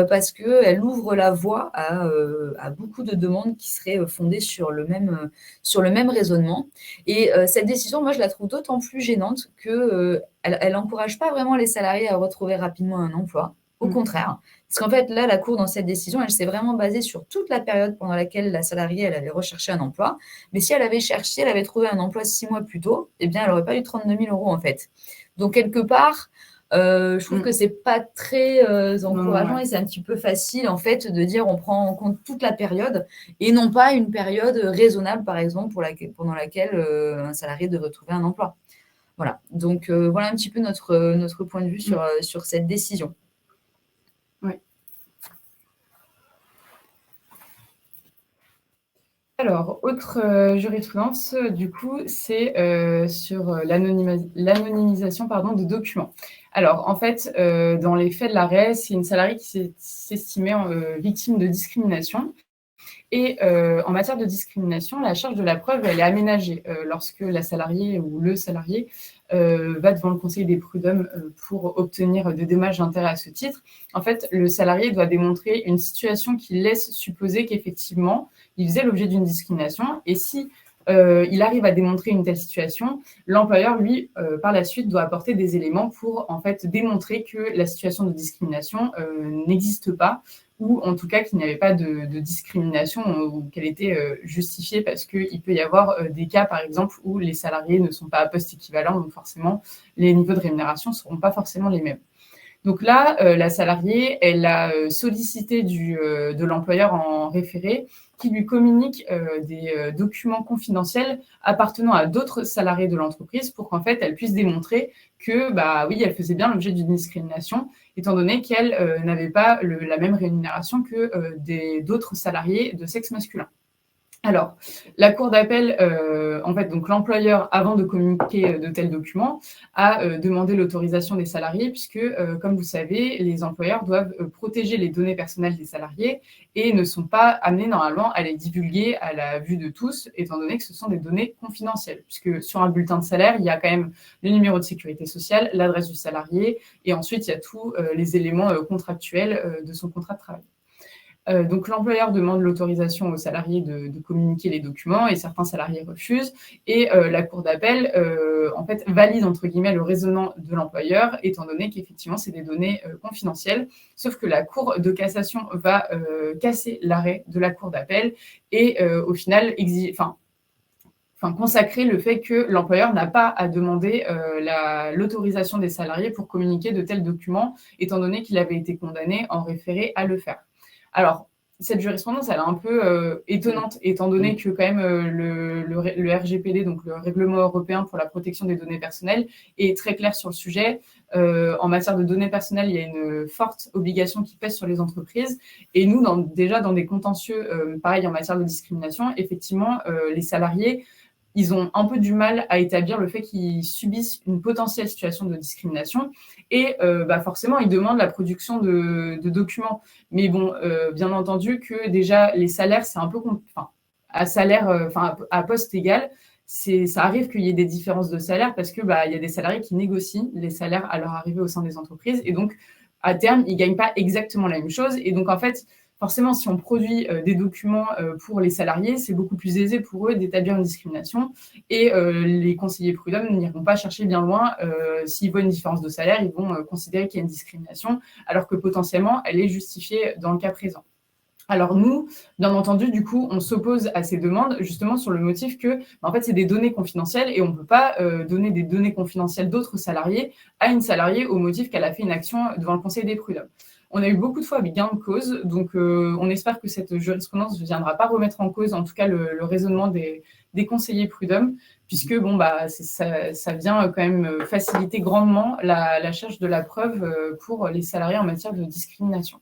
parce qu'elle ouvre la voie à beaucoup de demandes qui seraient fondées sur le même raisonnement. Et cette décision, moi je la trouve d'autant plus gênante que elle n'encourage pas vraiment les salariés à retrouver rapidement un emploi. Au contraire, parce qu'en fait, là, la Cour, dans cette décision, elle s'est vraiment basée sur toute la période pendant laquelle la salariée, elle avait recherché un emploi. Mais si elle avait trouvé un emploi 6 mois plus tôt, eh bien, elle n'aurait pas eu 32 000 euros, en fait. Donc, quelque part, je trouve que c'est pas très encourageant et c'est un petit peu facile, en fait, de dire on prend en compte toute la période et non pas une période raisonnable, par exemple, pendant laquelle un salarié devrait trouver un emploi. Voilà. Donc, voilà un petit peu notre point de vue sur cette décision. Alors, autre jurisprudence, du coup, c'est sur l'anonymisation de documents. Alors, en fait, dans les faits de l'arrêt, c'est une salariée qui s'estimait victime de discrimination. Et en matière de discrimination, la charge de la preuve, elle est aménagée lorsque la salariée ou le salarié va devant le Conseil des prud'hommes pour obtenir des dommages d'intérêt à ce titre. En fait, le salarié doit démontrer une situation qui laisse supposer qu'effectivement, il faisait l'objet d'une discrimination. Et si il arrive à démontrer une telle situation, l'employeur, lui, par la suite, doit apporter des éléments pour en fait démontrer que la situation de discrimination n'existe pas, ou en tout cas qu'il n'y avait pas de discrimination ou qu'elle était justifiée, parce qu'il peut y avoir des cas, par exemple, où les salariés ne sont pas à poste équivalent, donc forcément, les niveaux de rémunération ne seront pas forcément les mêmes. Donc là, la salariée, elle a sollicité de l'employeur en référé qui lui communique des documents confidentiels appartenant à d'autres salariés de l'entreprise pour qu'en fait, elle puisse démontrer que, oui, elle faisait bien l'objet d'une discrimination, étant donné qu'elle n'avait pas la même rémunération que d'autres salariés de sexe masculin. Alors, la cour d'appel, en fait, donc l'employeur, avant de communiquer de tels documents, a demandé l'autorisation des salariés, puisque, comme vous savez, les employeurs doivent protéger les données personnelles des salariés et ne sont pas amenés normalement à les divulguer à la vue de tous, étant donné que ce sont des données confidentielles, puisque sur un bulletin de salaire, il y a quand même le numéro de sécurité sociale, l'adresse du salarié, et ensuite, il y a tous les éléments contractuels de son contrat de travail. Donc, l'employeur demande l'autorisation aux salariés de communiquer les documents et certains salariés refusent. Et la cour d'appel, en fait, valide, entre guillemets, le raisonnement de l'employeur, étant donné qu'effectivement, c'est des données confidentielles. Sauf que la cour de cassation va casser l'arrêt de la cour d'appel et au final, consacrer le fait que l'employeur n'a pas à demander l'autorisation des salariés pour communiquer de tels documents, étant donné qu'il avait été condamné en référé à le faire. Alors, cette jurisprudence, elle est un peu étonnante, étant donné que quand même le RGPD, donc le Règlement européen pour la protection des données personnelles, est très clair sur le sujet. En matière de données personnelles, il y a une forte obligation qui pèse sur les entreprises. Et nous, déjà dans des contentieux, pareil en matière de discrimination, effectivement, les salariés, ils ont un peu du mal à établir le fait qu'ils subissent une potentielle situation de discrimination et forcément, ils demandent la production de documents. Mais bon, bien entendu que déjà, les salaires, c'est un peu... à salaire, à poste égal, ça arrive qu'il y ait des différences de salaire parce qu'il y a des salariés qui négocient les salaires à leur arrivée au sein des entreprises et donc, à terme, ils ne gagnent pas exactement la même chose. Et donc, en fait, forcément, si on produit des documents pour les salariés, c'est beaucoup plus aisé pour eux d'établir une discrimination et les conseillers prud'hommes n'iront pas chercher bien loin. S'ils voient une différence de salaire, ils vont considérer qu'il y a une discrimination alors que potentiellement, elle est justifiée dans le cas présent. Alors nous, bien entendu, du coup, on s'oppose à ces demandes justement sur le motif que, en fait, c'est des données confidentielles et on ne peut pas donner des données confidentielles d'autres salariés à une salariée au motif qu'elle a fait une action devant le Conseil des prud'hommes. On a eu beaucoup de fois avec gain de cause, donc on espère que cette jurisprudence ne viendra pas remettre en cause, en tout cas, le raisonnement des conseillers prud'hommes, puisque ça vient quand même faciliter grandement la charge de la preuve pour les salariés en matière de discrimination.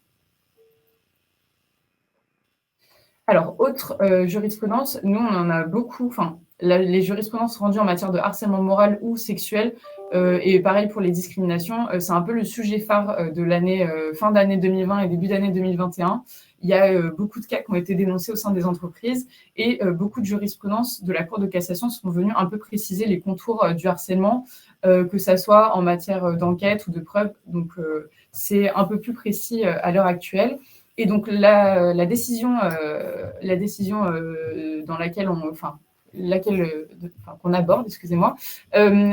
Alors, autre jurisprudence, nous, on en a beaucoup, enfin, les jurisprudences rendues en matière de harcèlement moral ou sexuel, et pareil pour les discriminations, c'est un peu le sujet phare de l'année, fin d'année 2020 et début d'année 2021. Il y a beaucoup de cas qui ont été dénoncés au sein des entreprises et beaucoup de jurisprudences de la Cour de cassation sont venues un peu préciser les contours du harcèlement, que ça soit en matière d'enquête ou de preuve. Donc, c'est un peu plus précis à l'heure actuelle. Et donc, la décision dans laquelle qu'on aborde, excusez-moi,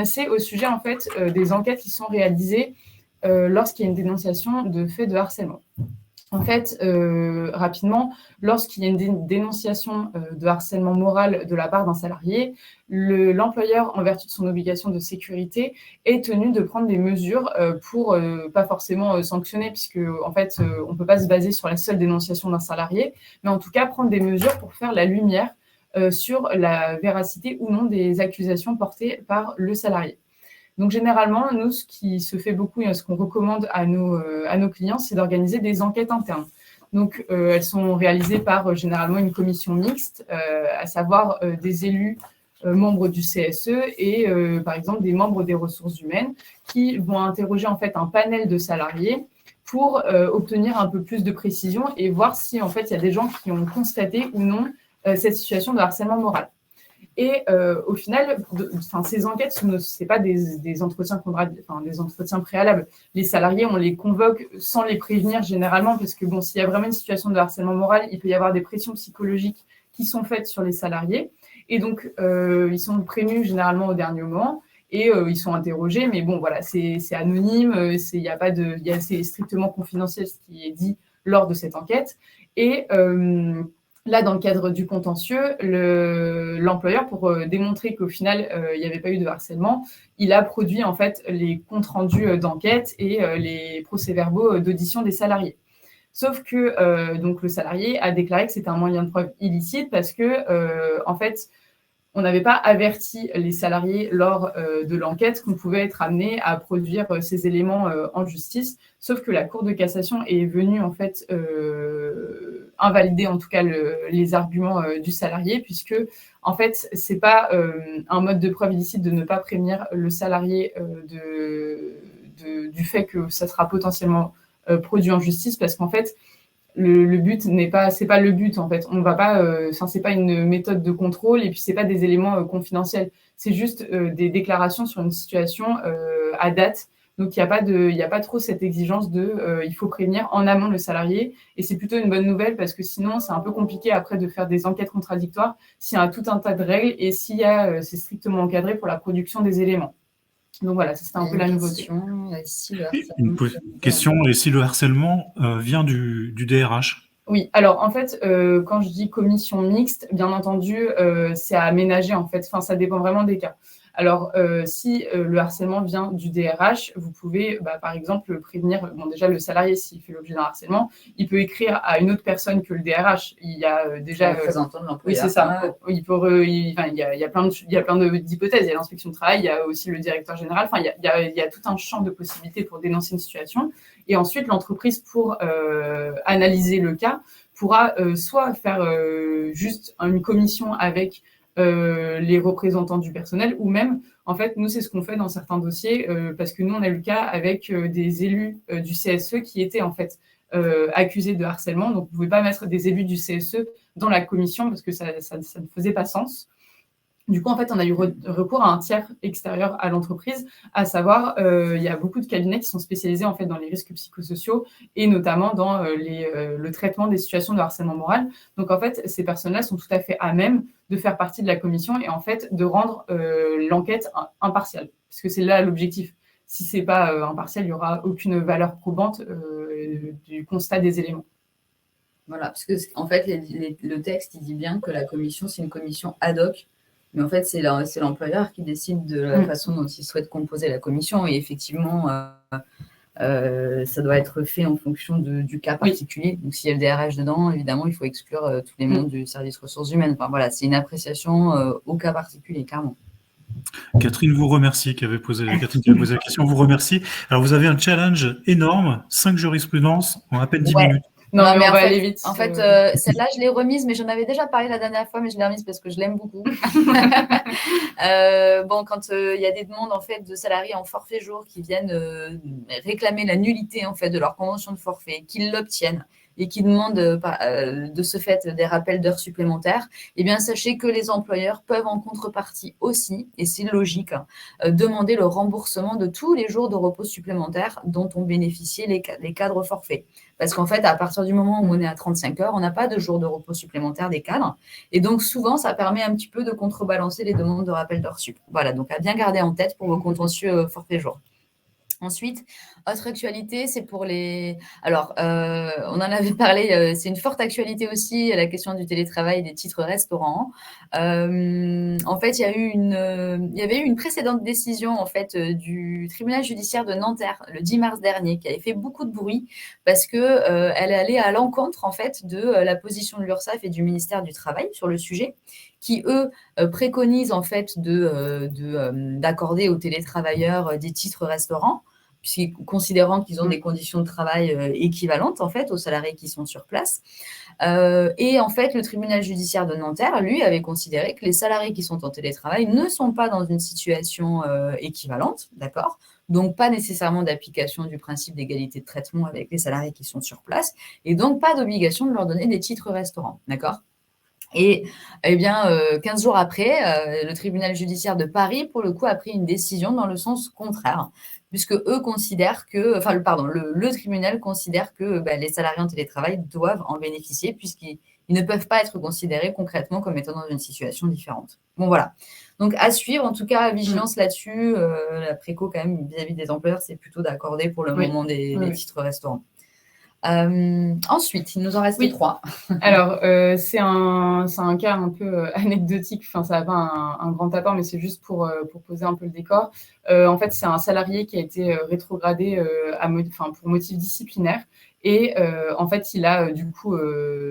c'est au sujet en fait des enquêtes qui sont réalisées lorsqu'il y a une dénonciation de faits de harcèlement. En fait, rapidement, lorsqu'il y a une dénonciation de harcèlement moral de la part d'un salarié, l'employeur, en vertu de son obligation de sécurité, est tenu de prendre des mesures pour pas forcément sanctionner, puisque en fait, on ne peut pas se baser sur la seule dénonciation d'un salarié, mais en tout cas prendre des mesures pour faire la lumière sur la véracité ou non des accusations portées par le salarié. Donc, généralement, nous, ce qui se fait beaucoup et ce qu'on recommande à nos clients, c'est d'organiser des enquêtes internes. Donc, elles sont réalisées par généralement une commission mixte, à savoir des élus membres du CSE et, par exemple, des membres des ressources humaines qui vont interroger en fait un panel de salariés pour obtenir un peu plus de précision et voir si en fait il y a des gens qui ont constaté ou non cette situation de harcèlement moral. Et au final, ces enquêtes, ce n'est pas des entretiens des entretiens préalables. Les salariés, on les convoque sans les prévenir généralement, parce que bon, s'il y a vraiment une situation de harcèlement moral, il peut y avoir des pressions psychologiques qui sont faites sur les salariés. Et donc, ils sont prévenus généralement au dernier moment et ils sont interrogés. Mais bon, voilà, c'est anonyme, c'est strictement confidentiel ce qui est dit lors de cette enquête. Et là, dans le cadre du contentieux, l'employeur, pour démontrer qu'au final, il n'y avait pas eu de harcèlement, il a produit en fait les comptes rendus d'enquête et les procès-verbaux d'audition des salariés. Sauf que donc, le salarié a déclaré que c'était un moyen de preuve illicite parce que, en fait, on n'avait pas averti les salariés lors de l'enquête qu'on pouvait être amené à produire ces éléments en justice, sauf que la Cour de cassation est venue en fait invalider en tout cas les arguments du salarié, puisque en fait c'est pas un mode de preuve illicite de ne pas prévenir le salarié du fait que ça sera potentiellement produit en justice, parce qu'en fait le but c'est pas le but en fait. On va pas, c'est pas une méthode de contrôle et puis c'est pas des éléments confidentiels. C'est juste des déclarations sur une situation à date. Donc il y a pas trop cette exigence de, il faut prévenir en amont le salarié. Et c'est plutôt une bonne nouvelle parce que sinon c'est un peu compliqué après de faire des enquêtes contradictoires s'il y a tout un tas de règles et c'est strictement encadré pour la production des éléments. Donc voilà, c'était un peu la nouveauté. Une question, et si le harcèlement vient du DRH? Oui, alors en fait, quand je dis commission mixte, bien entendu, c'est à aménager en fait. Enfin, ça dépend vraiment des cas. Alors, si le harcèlement vient du DRH, vous pouvez, par exemple, prévenir, bon, déjà, le salarié, s'il fait l'objet d'un harcèlement, il peut écrire à une autre personne que le DRH. Il y a déjà… représentant de l'employeur. Oui, c'est ça. Il y a plein d'hypothèses. Il y a l'inspection de travail, il y a aussi le directeur général. Enfin, il y a tout un champ de possibilités pour dénoncer une situation. Et ensuite, l'entreprise, pour analyser le cas, pourra soit faire juste une commission avec les représentants du personnel, ou même, en fait, nous, c'est ce qu'on fait dans certains dossiers, parce que nous, on a eu le cas avec des élus du CSE qui étaient, en fait, accusés de harcèlement. Donc, vous ne pouvez pas mettre des élus du CSE dans la commission parce que ça ne faisait pas sens. Du coup, en fait, on a eu recours à un tiers extérieur à l'entreprise, à savoir, il y a beaucoup de cabinets qui sont spécialisés en fait dans les risques psychosociaux et notamment dans le traitement des situations de harcèlement moral. Donc, en fait, ces personnes-là sont tout à fait à même de faire partie de la commission et en fait de rendre l'enquête impartiale, parce que c'est là l'objectif. Si c'est pas impartial, il n'y aura aucune valeur probante du constat des éléments. Voilà, parce que en fait, le texte il dit bien que la commission, c'est une commission ad hoc. Mais en fait, c'est l'employeur qui décide de la façon dont il souhaite composer la commission. Et effectivement, ça doit être fait en fonction du cas particulier. Donc, s'il y a le DRH dedans, évidemment, il faut exclure tous les membres du service ressources humaines. Enfin, voilà, c'est une appréciation au cas particulier, clairement. Catherine vous remercie, qui avait posé la question, vous remercie. Alors, vous avez un challenge énorme, 5 jurisprudences en à peine 10 minutes. Non, mais on va fait, aller vite. En fait, celle-là, je l'ai remise, mais j'en avais déjà parlé la dernière fois, mais je l'ai remise parce que je l'aime beaucoup. Bon, quand il y a des demandes en fait de salariés en forfait jour qui viennent réclamer la nullité en fait de leur convention de forfait, qu'ils l'obtiennent et qui demandent de ce fait des rappels d'heures supplémentaires, eh bien sachez que les employeurs peuvent en contrepartie aussi, et c'est logique, demander le remboursement de tous les jours de repos supplémentaires dont ont bénéficié les cadres forfaits. Parce qu'en fait, à partir du moment où on est à 35 heures, on n'a pas de jours de repos supplémentaires des cadres. Et donc, souvent, ça permet un petit peu de contrebalancer les demandes de rappel d'heures sup. Voilà, donc à bien garder en tête pour vos contentieux forfait jour. Ensuite, autre actualité, c'est pour les... Alors, on en avait parlé, c'est une forte actualité aussi, la question du télétravail des titres restaurants. En fait, il y avait eu une précédente décision en fait, du tribunal judiciaire de Nanterre le 10 mars dernier qui avait fait beaucoup de bruit parce qu'elle allait à l'encontre en fait, de la position de l'URSSAF et du ministère du Travail sur le sujet qui, eux, préconisent en fait d'accorder aux télétravailleurs des titres restaurants, considérant qu'ils ont des conditions de travail équivalentes en fait aux salariés qui sont sur place. Et en fait, le tribunal judiciaire de Nanterre, lui, avait considéré que les salariés qui sont en télétravail ne sont pas dans une situation équivalente, d'accord ? Donc, pas nécessairement d'application du principe d'égalité de traitement avec les salariés qui sont sur place, et donc pas d'obligation de leur donner des titres restaurants, d'accord ? Et eh bien, 15 jours après, le tribunal judiciaire de Paris, pour le coup, a pris une décision dans le sens contraire, puisque eux considèrent que, enfin, le tribunal considère que les salariés en télétravail doivent en bénéficier, puisqu'ils ne peuvent pas être considérés concrètement comme étant dans une situation différente. Bon, voilà. Donc, à suivre, en tout cas, vigilance là-dessus. La préco, quand même, vis-à-vis des employeurs, c'est plutôt d'accorder pour le moment des titres restaurants. Ensuite, il nous en reste 3. Alors, c'est un cas un peu anecdotique, enfin, ça n'a pas un grand apport, mais c'est juste pour poser un peu le décor. En fait, c'est un salarié qui a été rétrogradé pour motif disciplinaire. Et en fait, il a du coup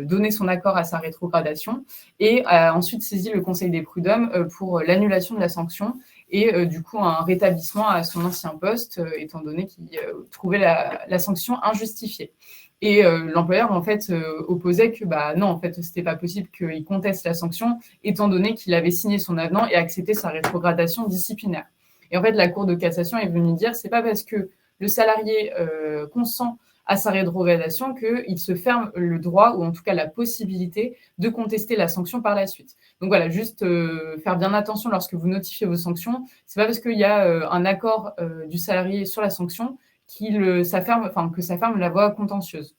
donné son accord à sa rétrogradation et a ensuite saisi le Conseil des prud'hommes pour l'annulation de la sanction et du coup un rétablissement à son ancien poste, étant donné qu'il trouvait la sanction injustifiée. Et l'employeur, en fait, opposait que non, en fait, c'était pas possible qu'il conteste la sanction, étant donné qu'il avait signé son avenant et accepté sa rétrogradation disciplinaire. Et en fait, la Cour de cassation est venue dire, c'est pas parce que le salarié consent à sa rétrogradation qu'il se ferme le droit, ou en tout cas la possibilité, de contester la sanction par la suite. Donc voilà, juste faire bien attention lorsque vous notifiez vos sanctions. C'est pas parce qu'il y a un accord du salarié sur la sanction que ça ferme la voie contentieuse.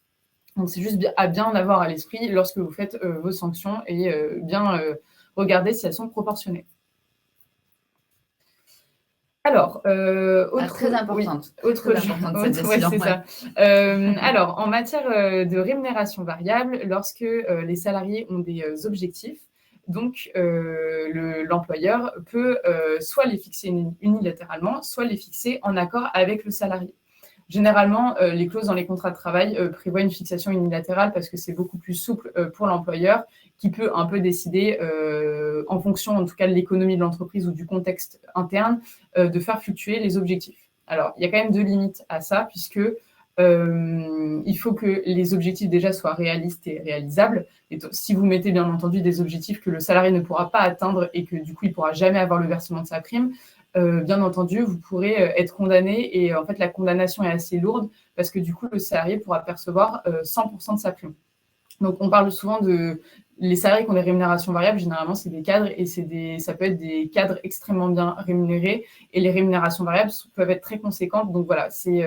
Donc c'est juste à bien avoir à l'esprit lorsque vous faites vos sanctions et bien regarder si elles sont proportionnées. Alors, très importante. Cette décision, c'est ça. Alors, en matière de rémunération variable, lorsque les salariés ont des objectifs, donc l'employeur peut soit les fixer unilatéralement, soit les fixer en accord avec le salarié. Généralement, les clauses dans les contrats de travail prévoient une fixation unilatérale parce que c'est beaucoup plus souple pour l'employeur qui peut un peu décider, en fonction en tout cas de l'économie de l'entreprise ou du contexte interne, de faire fluctuer les objectifs. Alors, il y a quand même 2 limites à ça puisque il faut que les objectifs déjà soient réalistes et réalisables. Et si vous mettez bien entendu des objectifs que le salarié ne pourra pas atteindre et que du coup il ne pourra jamais avoir le versement de sa prime, bien entendu, vous pourrez être condamné et en fait, la condamnation est assez lourde parce que du coup, le salarié pourra percevoir 100% de sa prime. Donc, on parle souvent les salariés qui ont des rémunérations variables, généralement, c'est des cadres et ça peut être des cadres extrêmement bien rémunérés et les rémunérations variables peuvent être très conséquentes. Donc, voilà, c'est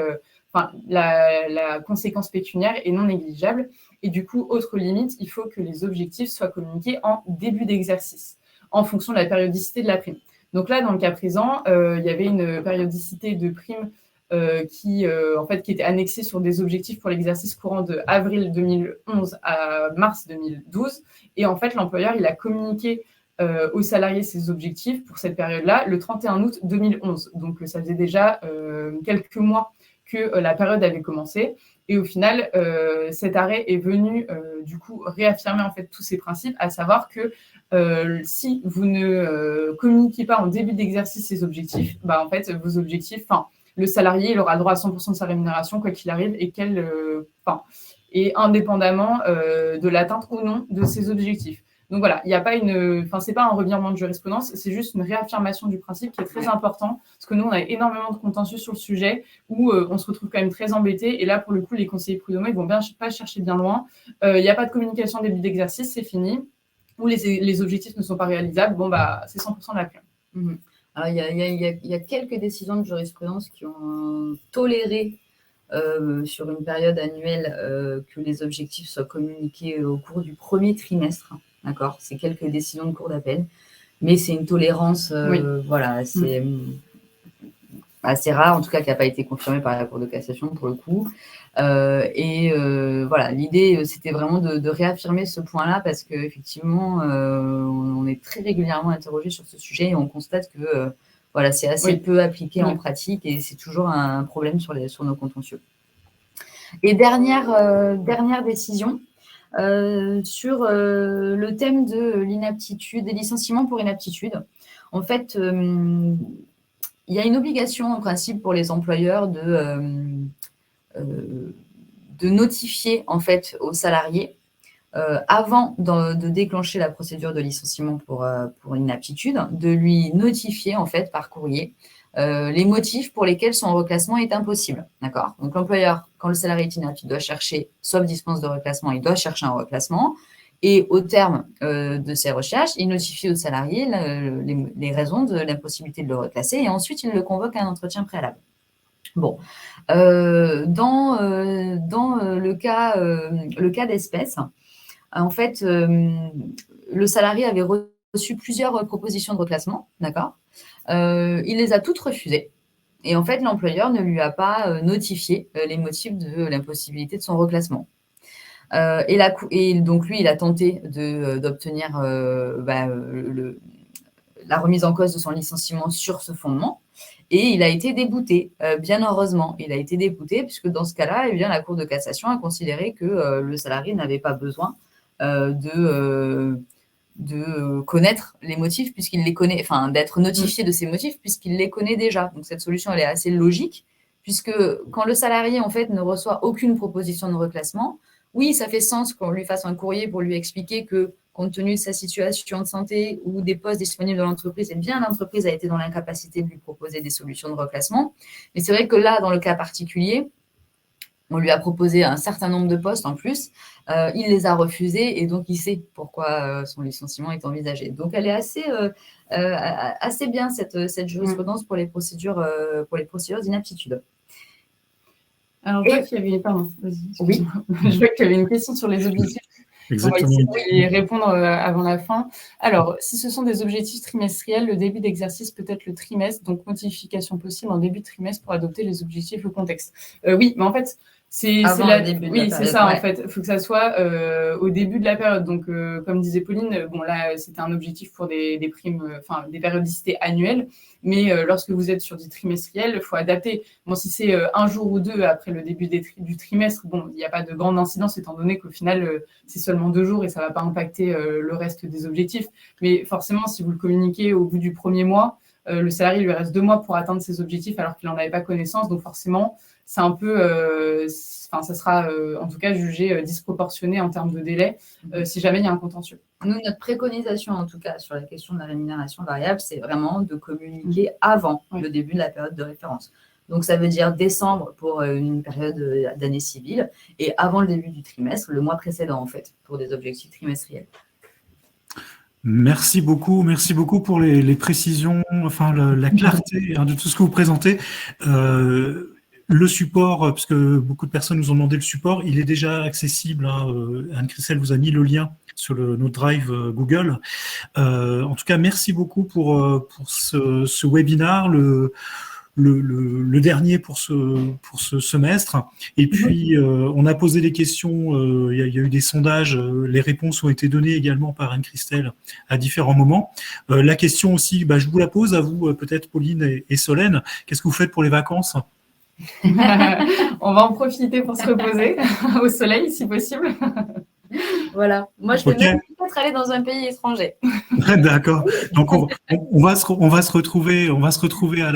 la conséquence pécuniaire est non négligeable. Et du coup, autre limite, il faut que les objectifs soient communiqués en début d'exercice en fonction de la périodicité de la prime. Donc là, dans le cas présent, il y avait une périodicité de prime qui était annexée sur des objectifs pour l'exercice courant de avril 2011 à mars 2012. Et en fait, l'employeur, il a communiqué aux salariés ses objectifs pour cette période-là le 31 août 2011. Donc, ça faisait déjà quelques mois que la période avait commencé. Et au final, cet arrêt est venu du coup réaffirmer en fait tous ces principes, à savoir que si vous ne communiquez pas en début d'exercice ces objectifs, en fait, vos objectifs, le salarié, il aura le droit à 100% de sa rémunération, quoi qu'il arrive, et indépendamment de l'atteinte ou non de ces objectifs. Donc voilà, il n'y a pas c'est pas un revirement de jurisprudence, c'est juste une réaffirmation du principe qui est très important, parce que nous, on a énormément de contentieux sur le sujet, où on se retrouve quand même très embêtés, et là, pour le coup, les conseillers prud'homaux, ils vont pas chercher bien loin. Il n'y a pas de communication au début d'exercice, c'est fini, ou les objectifs ne sont pas réalisables, c'est 100% de la prime. Mmh. Alors, il y a quelques décisions de jurisprudence qui ont toléré sur une période annuelle que les objectifs soient communiqués au cours du premier trimestre. D'accord, c'est quelques décisions de cour d'appel, mais c'est une tolérance, voilà, c'est assez rare, en tout cas, qui n'a pas été confirmée par la Cour de cassation pour le coup. Voilà, l'idée, c'était vraiment de réaffirmer ce point-là parce qu'effectivement, on est très régulièrement interrogé sur ce sujet et on constate que voilà, c'est assez peu appliqué en pratique et c'est toujours un problème sur nos contentieux. Et dernière décision. Sur le thème de l'inaptitude, des licenciements pour inaptitude. En fait, il y a une obligation en principe pour les employeurs de notifier en fait aux salariés avant de déclencher la procédure de licenciement pour inaptitude, de lui notifier en fait par courrier les motifs pour lesquels son reclassement est impossible. D'accord ? Donc, l'employeur, quand le salarié est inapte, il doit chercher, sauf dispense de reclassement, il doit chercher un reclassement. Et au terme de ces recherches, il notifie au salarié les raisons de l'impossibilité de le reclasser et ensuite, il le convoque à un entretien préalable. Bon. Dans le cas d'espèce, en fait, le salarié avait reçu plusieurs propositions de reclassement, d'accord ? Il les a toutes refusées. Et en fait, l'employeur ne lui a pas notifié les motifs de l'impossibilité de son reclassement. Et donc, lui, il a tenté d'obtenir la remise en cause de son licenciement sur ce fondement. Et il a été débouté, bien heureusement. Il a été débouté puisque dans ce cas-là, eh bien, la Cour de cassation a considéré que le salarié n'avait pas besoin de connaître les motifs puisqu'il les connaît, enfin d'être notifié de ces motifs puisqu'il les connaît déjà. Donc cette solution elle est assez logique puisque quand le salarié en fait ne reçoit aucune proposition de reclassement, oui ça fait sens qu'on lui fasse un courrier pour lui expliquer que compte tenu de sa situation de santé ou des postes disponibles dans l'entreprise, eh bien l'entreprise a été dans l'incapacité de lui proposer des solutions de reclassement. Mais c'est vrai que là dans le cas particulier, on lui a proposé un certain nombre de postes en plus, il les a refusés et donc il sait pourquoi son licenciement est envisagé. Donc elle est assez bien cette jurisprudence pour les procédures d'inaptitude. Alors, je vois qu'il y avait, pardon, vas-y, je vois qu'il y avait une question sur les objectifs. Exactement. On va essayer de répondre avant la fin. Alors, si ce sont des objectifs trimestriels, le début d'exercice peut être le trimestre, donc modification possible en début de trimestre pour adopter les objectifs au contexte. Oui, mais en fait, c'est ça en fait. Il faut que ça soit au début de la période. Donc, comme disait Pauline, bon là, c'était un objectif pour des primes, enfin des périodicités annuelles. Mais lorsque vous êtes sur du trimestriel, il faut adapter. Bon, si c'est un jour ou deux après le début du trimestre, bon, il n'y a pas de grande incidence étant donné qu'au final, c'est seulement 2 jours et ça ne va pas impacter le reste des objectifs. Mais forcément, si vous le communiquez au bout du premier mois, le salarié lui reste 2 mois pour atteindre ses objectifs alors qu'il n'en avait pas connaissance. Donc forcément, c'est un peu, ça sera en tout cas jugé disproportionné en termes de délai si jamais il y a un contentieux. Nous, notre préconisation en tout cas sur la question de la rémunération variable, c'est vraiment de communiquer avant le début de la période de référence. Donc ça veut dire décembre pour une période d'année civile et avant le début du trimestre, le mois précédent en fait, pour des objectifs trimestriels. Merci beaucoup pour les précisions, enfin la clarté de tout ce que vous présentez. Le support, parce que beaucoup de personnes nous ont demandé le support, il est déjà accessible. Anne-Christelle vous a mis le lien sur notre drive Google. En tout cas, merci beaucoup pour ce webinaire, le dernier pour ce semestre. Et puis, on a posé des questions, il y a eu des sondages, les réponses ont été données également par Anne-Christelle à différents moments. La question aussi, je vous la pose à vous, peut-être Pauline et Solène. Qu'est-ce que vous faites pour les vacances ? On va en profiter pour se reposer au soleil si possible. Voilà. Moi, je vais même peut-être aller dans un pays étranger. D'accord. Donc on va se retrouver à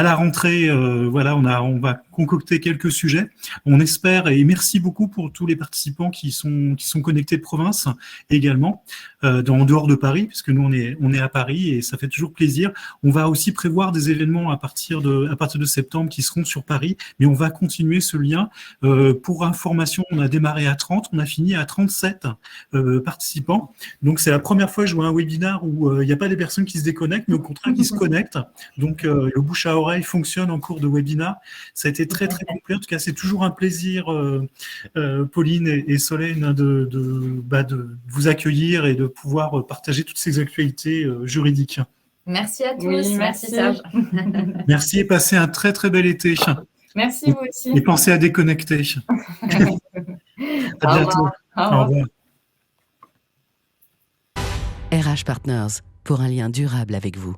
la rentrée. Voilà, on va concocté quelques sujets. On espère, et merci beaucoup pour tous les participants qui sont connectés de province également, en dehors de Paris, puisque nous, on est à Paris et ça fait toujours plaisir. On va aussi prévoir des événements à partir de septembre qui seront sur Paris, mais on va continuer ce lien. Pour information, on a démarré à 30, on a fini à 37 participants. Donc, c'est la première fois que je vois un webinaire où il n'y a pas des personnes qui se déconnectent, mais au contraire qui se connectent. Donc, le bouche à oreille fonctionne en cours de webinaire. Ça a été très, très complet. En tout cas, c'est toujours un plaisir, Pauline et Solène, de vous accueillir et de pouvoir partager toutes ces actualités juridiques. Merci à tous. Oui, merci Serge. Merci et passez un très, très bel été. Merci, vous aussi. Et pensez à déconnecter. À bientôt. Au revoir. RH Partners, pour un lien durable avec vous.